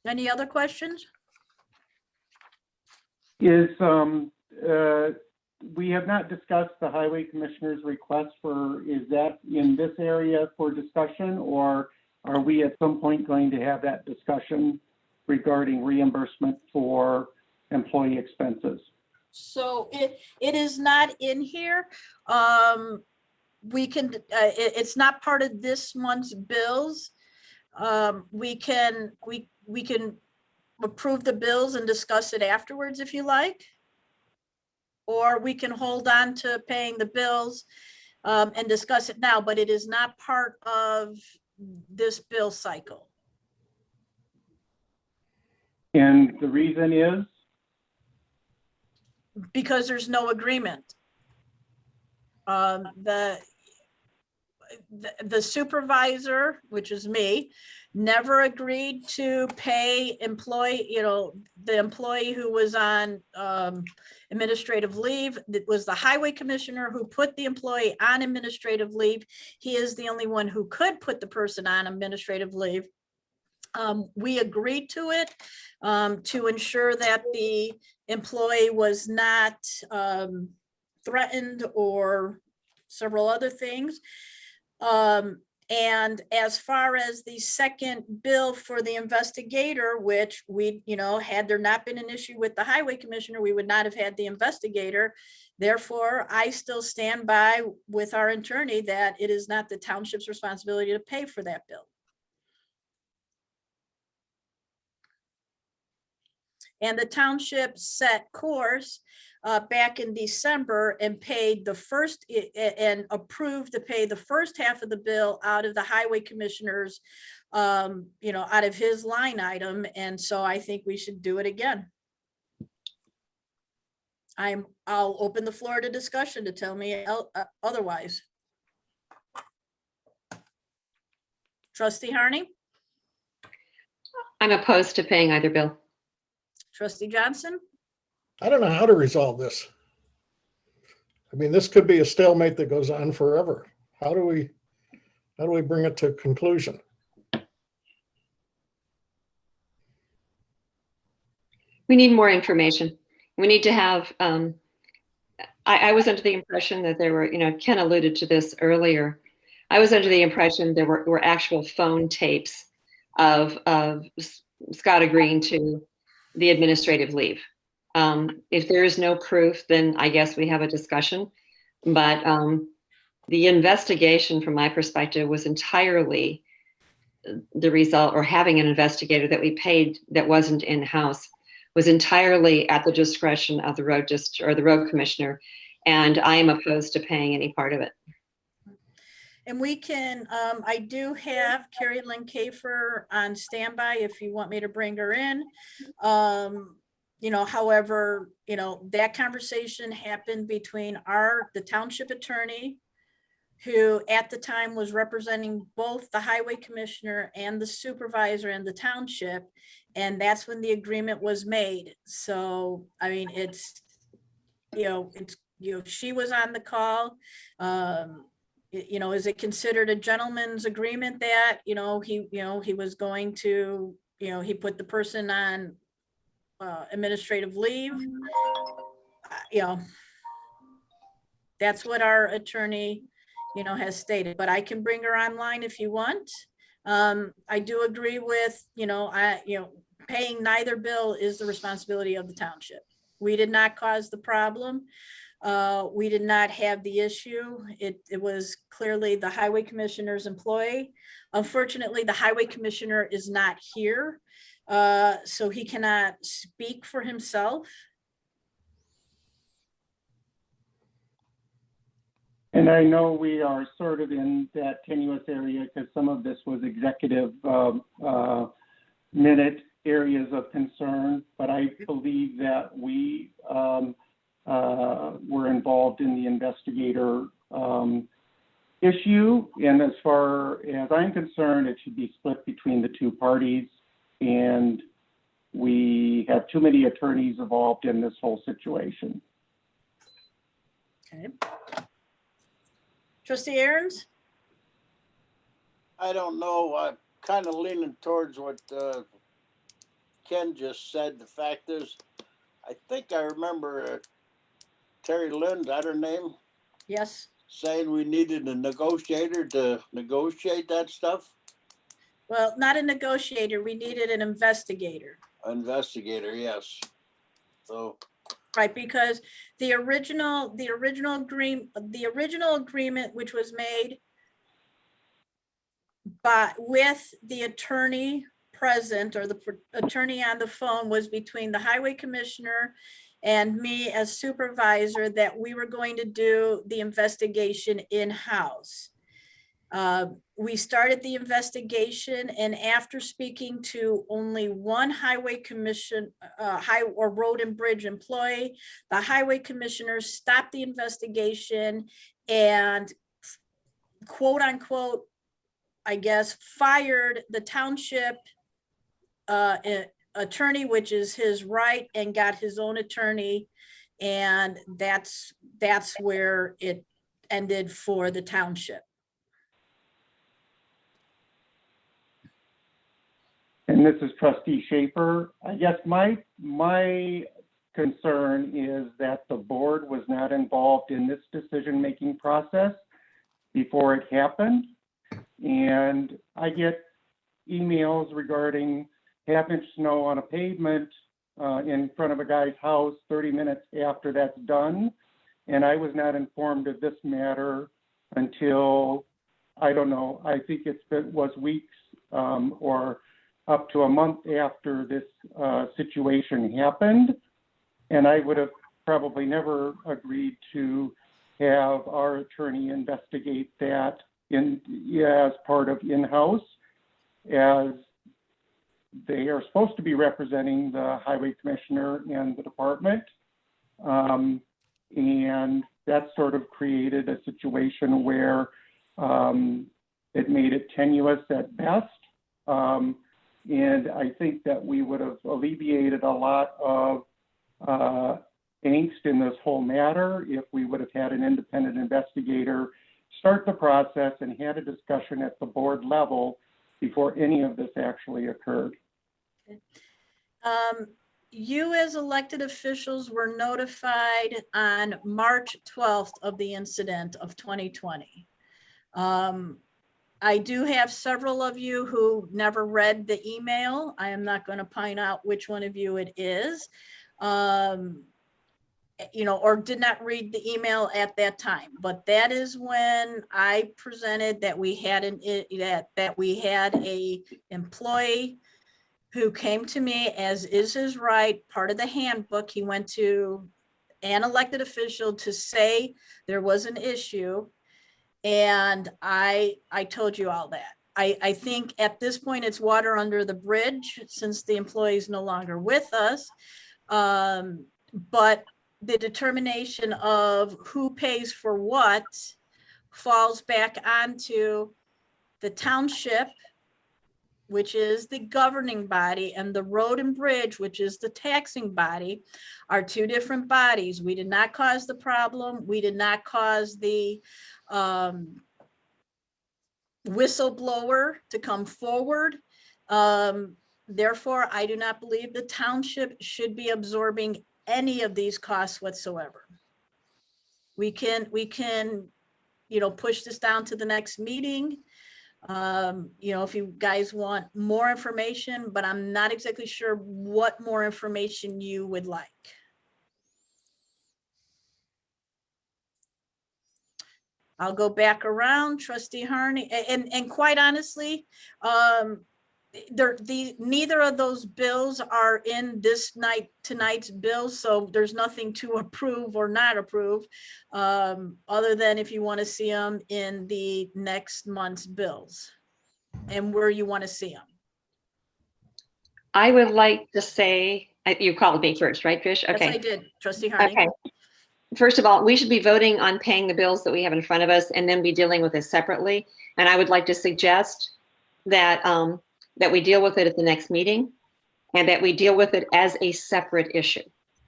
Any other questions? Is, we have not discussed the highway commissioner's request for, is that in this area for discussion, or are we at some point going to have that discussion regarding reimbursement for employee expenses? So it is not in here. We can, it's not part of this month's bills. We can approve the bills and discuss it afterwards if you like. Or we can hold on to paying the bills and discuss it now, but it is not part of this bill cycle. And the reason is? Because there's no agreement. The supervisor, which is me, never agreed to pay the employee who was on administrative leave. It was the highway commissioner who put the employee on administrative leave. He is the only one who could put the person on administrative leave. We agreed to it to ensure that the employee was not threatened or several other things. And as far as the second bill for the investigator, which we, had there not been an issue with the highway commissioner, we would not have had the investigator. Therefore, I still stand by with our attorney that it is not the township's responsibility to pay for that bill. And the township set course back in December and paid the first and approved to pay the first half of the bill out of the highway commissioner's, out of his line item. And so I think we should do it again. I'll open the floor to discussion to tell me otherwise. Trustee Harney? I'm opposed to paying either bill. Trustee Johnson? I don't know how to resolve this. I mean, this could be a stalemate that goes on forever. How do we bring it to conclusion? We need more information. We need to have, I was under the impression that there were, Ken alluded to this earlier. I was under the impression there were actual phone tapes of Scott agreeing to the administrative leave. If there is no proof, then I guess we have a discussion. But the investigation, from my perspective, was entirely the result, or having an investigator that we paid that wasn't in-house, was entirely at the discretion of the road district or the road commissioner. And I am opposed to paying any part of it. And we can, I do have Carrie Lynn Kafer on standby if you want me to bring her in. However, that conversation happened between the township attorney, who at the time was representing both the highway commissioner and the supervisor in the township. And that's when the agreement was made. So, I mean, she was on the call. Is it considered a gentleman's agreement that, he was going to, he put the person on administrative leave? That's what our attorney, has stated, but I can bring her online if you want. I do agree with, paying neither bill is the responsibility of the township. We did not cause the problem. We did not have the issue. It was clearly the highway commissioner's employee. Unfortunately, the highway commissioner is not here, so he cannot speak for himself. And I know we are sort of in that tenuous area because some of this was executive minute areas of concern, but I believe that we were involved in the investigator issue. And as far as I'm concerned, it should be split between the two parties. And we have too many attorneys involved in this whole situation. Okay. Trustee Aherns? I don't know. I'm kind of leaning towards what Ken just said. The fact is, I think I remember Terry Lynn, is that her name? Yes. Saying we needed a negotiator to negotiate that stuff. Well, not a negotiator. We needed an investigator. Investigator, yes. So. Right, because the original agreement which was made with the attorney present or the attorney on the phone was between the highway commissioner and me as supervisor, that we were going to do the investigation in-house. We started the investigation, and after speaking to only one highway commission, road and bridge employee, the highway commissioner stopped the investigation and, quote unquote, I guess, fired the township attorney, which is his right, and got his own attorney. And that's where it ended for the township. And this is Trustee Schaffer. I guess my concern is that the board was not involved in this decision-making process before it happened. And I get emails regarding half-inch snow on a pavement in front of a guy's house 30 minutes after that's done. And I was not informed of this matter until, I don't know, I think was weeks or up to a month after this situation happened. And I would have probably never agreed to have our attorney investigate that as part of in-house, as they are supposed to be representing the highway commissioner and the department. And that sort of created a situation where it made it tenuous at best. And I think that we would have alleviated a lot of angst in this whole matter if we would have had an independent investigator start the process and had a discussion at the board level before any of this actually occurred. You as elected officials were notified on March 12th of the incident of 2020. I do have several of you who never read the email. I am not going to point out which one of you it is, or did not read the email at that time. But that is when I presented that we had a employee who came to me, as is his right, part of the handbook. He went to an elected official to say there was an issue. And I told you all that. I think at this point it's water under the bridge since the employee is no longer with us. But the determination of who pays for what falls back onto the township, which is the governing body, and the road and bridge, which is the taxing body, are two different bodies. We did not cause the problem. We did not cause the whistleblower to come forward. Therefore, I do not believe the township should be absorbing any of these costs whatsoever. We can, push this down to the next meeting. If you guys want more information, but I'm not exactly sure what more information you would like. I'll go back around, Trustee Harney, and quite honestly, neither of those bills are in tonight's bills, so there's nothing to approve or not approve, other than if you want to see them in the next month's bills and where you want to see them. I would like to say, you called me first, right, Trish? Yes, I Okay. did, Trustee Harney. Okay. First of all, we should be voting on paying the bills that we have in front of us and then be dealing with it separately. And I would like to suggest that, that we deal with it at the next meeting and that we deal with it as a separate issue.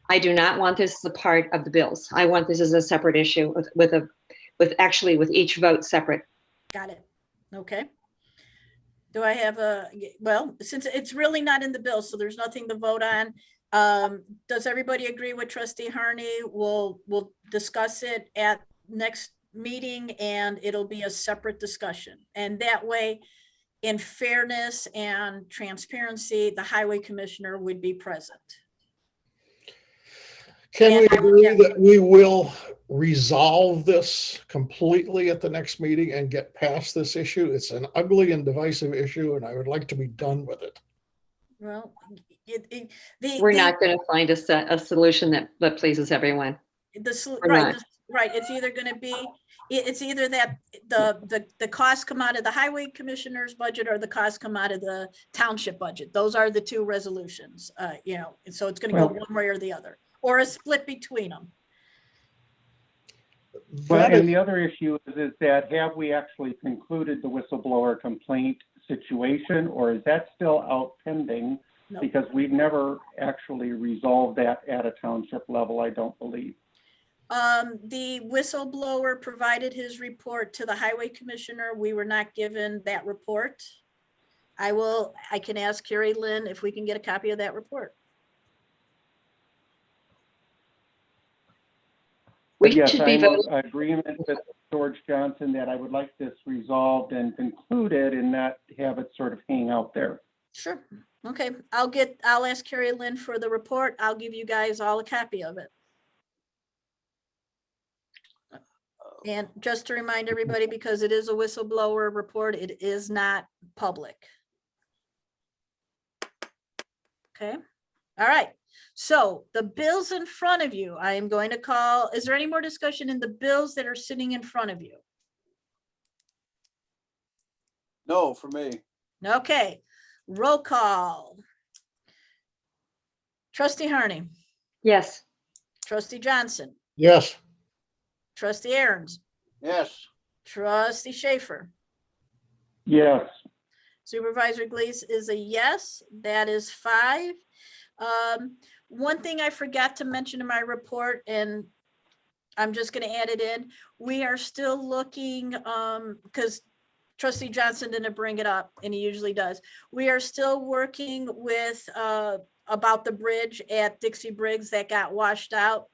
I do not want this as a part of the bills. I want this as a separate issue with each vote separate. Got it. Okay. Do I have well, since it's really not in the bill, so there's nothing to vote on. Does everybody agree with Trustee Harney? We'll discuss it at next meeting and it'll be a separate discussion. And that way, in fairness and transparency, the highway commissioner would be present. Can we agree that we will resolve this completely at the next meeting and get past this issue? It's an ugly and divisive issue, and I would like to be done with it. Well, We're not going to find a solution that pleases everyone. Right. It's either going to be, it's either that the costs come out of the highway commissioner's budget or the costs come out of the township budget. Those are the two resolutions, you know, and so it's going to go one way or the other, or a split between them. But and the other issue is that have we actually concluded the whistleblower complaint situation, or is that still out pending? No. Because we've never actually resolved that at a township level, I don't believe. The whistleblower provided his report to the highway commissioner. We were not given that report. I can ask Carrie Lynn if we can get a copy of that report. Yes, I'm in agreement with George Johnson that I would like this resolved and concluded and not have it sort of hang out there. Sure. Okay. I'll ask Carrie Lynn for the report. I'll give you guys all a copy of it. And just to remind everybody, because it is a whistleblower report, it is not public. Okay. All right. So the bills in front of you, I am going to call, is there any more discussion in the bills that are sitting in front of you? No, for me. Okay. Roll call. Trustee Harney. Yes. Trustee Johnson. Yes. Trustee Aherns. Yes. Trustee Schaffer. Yes. Supervisor Glees is a yes. That is 5. One thing I forgot to mention in my report, and I'm just going to add it in. We are still looking, because Trustee Johnson didn't bring it up, and he usually does. We are still working with about the bridge at Dixie Briggs that got washed out.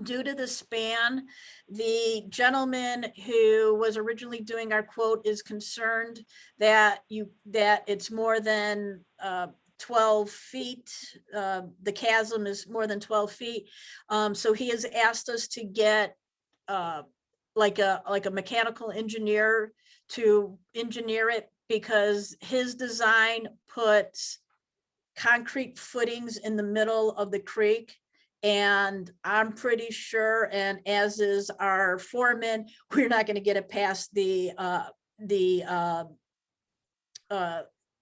Due to the span, the gentleman who was originally doing our quote is concerned that it's more than 12 feet. The chasm is more than 12 feet. So he has asked us to get like a mechanical engineer to engineer it, because his design puts concrete footings in the middle of the creek. And I'm pretty sure, and as is our foreman, we're not going to get it past the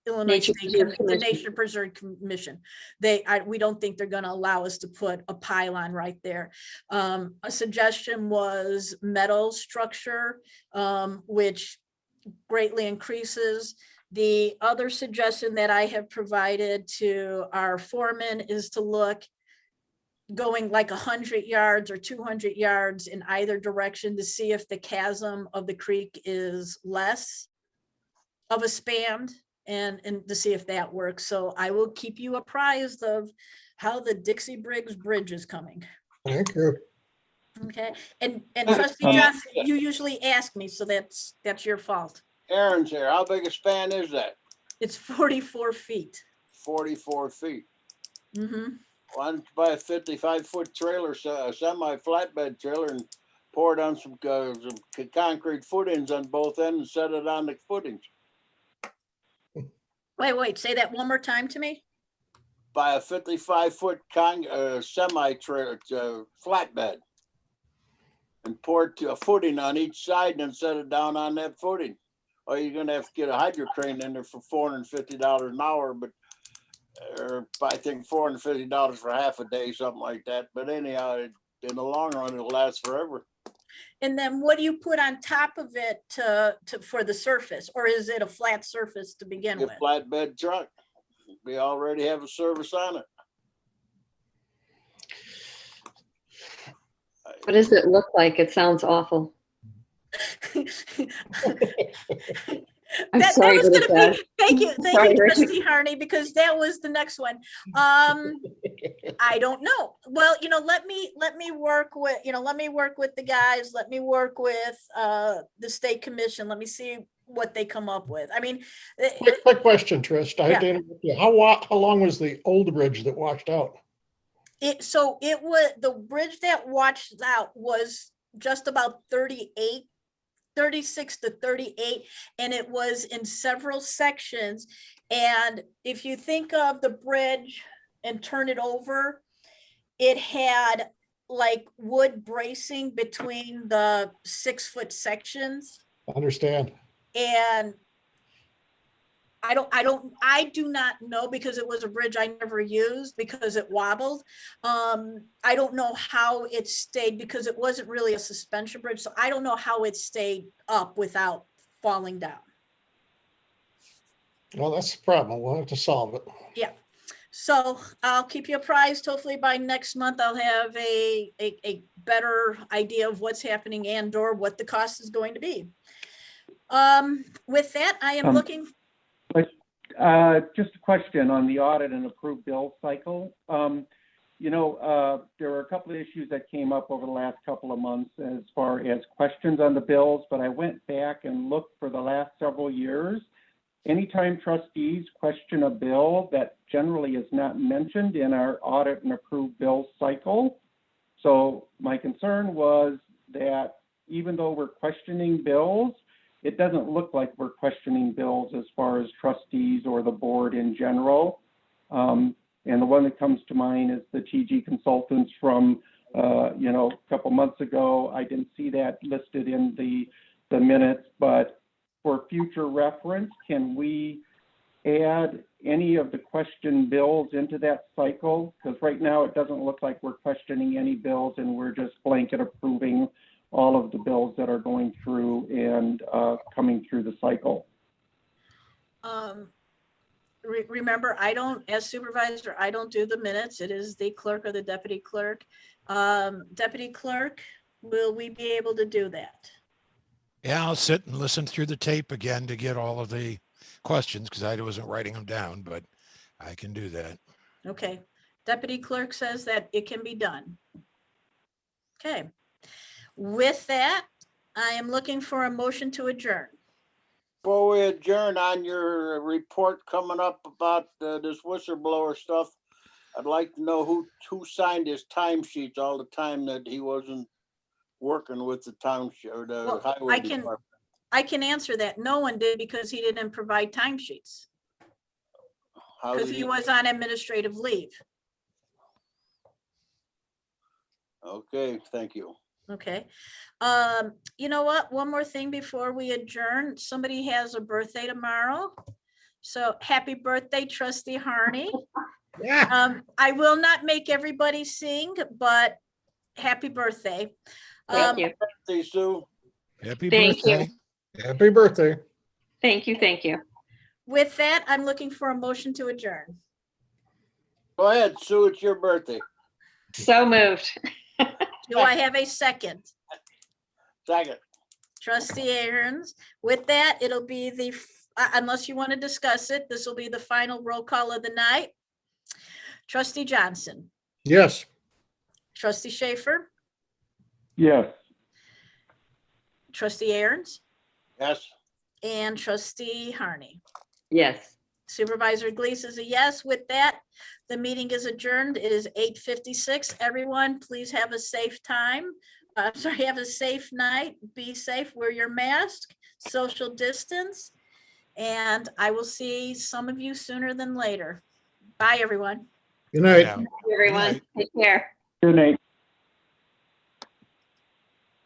Illinois State the Nature Preserve Commission. We don't think they're going to allow us to put a pylon right there. A suggestion was metal structure, which greatly increases. The other suggestion that I have provided to our foreman is to look going like 100 yards or 200 yards in either direction to see if the chasm of the creek is less of a span, and to see if that works. So I will keep you apprised of how the Dixie Briggs Bridge is coming. Thank you. Okay, and Trustee Johnson, you usually ask me, so that's your fault. Aaron's here. How big a span is that? It's 44 feet. 44 feet. Mm-hmm. Why don't you buy a 55-foot trailer, semi-flatbed trailer, and pour down some concrete footings on both ends and set it on the footings? Wait, say that one more time to me. By a 55-foot semi-trailer, flatbed. And pour a footing on each side and then set it down on that footing. Or you're gonna have to get a hydro crane in there for $450 an hour, but or I think $450 for half a day, something like that. But anyhow, in the long run, it'll last forever. And then what do you put on top of it for the surface? Or is it a flat surface to begin A with? flatbed truck. We already have a service on it. What does it look like? It sounds awful. I'm That sorry, was but it gonna does. be, thank you, Sorry, Richard. Trustee Harney, because that was the next one. I don't know. Well, let me work with, let me work with the guys, let me work with the state commission, let me see what they come up with. I mean, Quick question, Trist. I Yeah. didn't, how long was the old bridge that washed out? it was, the bridge that washed out was just about 36 to 38, and it was in several sections. And if you think of the bridge and turn it over, it had like wood bracing between the 6-foot sections. Understand. And I do not know, because it was a bridge I never used because it wobbled. I don't know how it stayed, because it wasn't really a suspension bridge. So I don't know how it stayed up without falling down. Well, that's the problem. We'll have to solve it. Yeah. So I'll keep you apprised. Hopefully by next month, I'll have a better idea of what's happening and/or what the cost is going to be. With that, I am looking. Just a question on the audit and approved bill cycle. There were a couple of issues that came up over the last couple of months as far as questions on the bills, but I went back and looked for the last several years. Anytime trustees question a bill, that generally is not mentioned in our audit and approved bill cycle. So my concern was that even though we're questioning bills, it doesn't look like we're questioning bills as far as trustees or the board in general. And the one that comes to mind is the TG Consultants from, a couple months ago. I didn't see that listed in the minutes, but for future reference, can we add any of the question bills into that cycle? Because right now it doesn't look like we're questioning any bills, and we're just blanket approving all of the bills that are going through and coming through the cycle. Remember, as supervisor, I don't do the minutes. It is the clerk or the deputy clerk. Deputy clerk, will we be able to do that? Yeah, I'll sit and listen through the tape again to get all of the questions, because I wasn't writing them down, but I can do that. Okay. Deputy clerk says that it can be done. Okay. With that, I am looking for a motion to adjourn. Before we adjourn, on your report coming up about this whistleblower stuff, I'd like to know who signed his timesheets all the time that he wasn't working with the township or the highway department. I can answer that. No one did, because he didn't provide timesheets. Because he was on administrative leave. Okay, thank you. Okay. You know what? One more thing before we adjourn. Somebody has a birthday tomorrow. So happy birthday, Trustee Harney. Yeah. I will not make everybody sing, but happy birthday. Thank you. Happy birthday, Sue. Happy Thank you. birthday. Happy birthday. Thank you. Thank you. With that, I'm looking for a motion to adjourn. Go ahead, Sue, it's your birthday. So moved. Do I have a second? Second. Trustee Aherns. With that, it'll be unless you want to discuss it, this will be the final roll call of the night. Trustee Johnson. Yes. Trustee Schaffer. Yes. Trustee Aherns. Yes. And Trustee Harney. Yes. Supervisor Glees is a yes. With that, the meeting is adjourned. It is 8:56. Everyone, please have a safe time. Have a safe night. Be safe. Wear your mask. Social distance. And I will see some of you sooner than later. Bye, everyone. Good night. Yeah. Everyone, take care. Good night.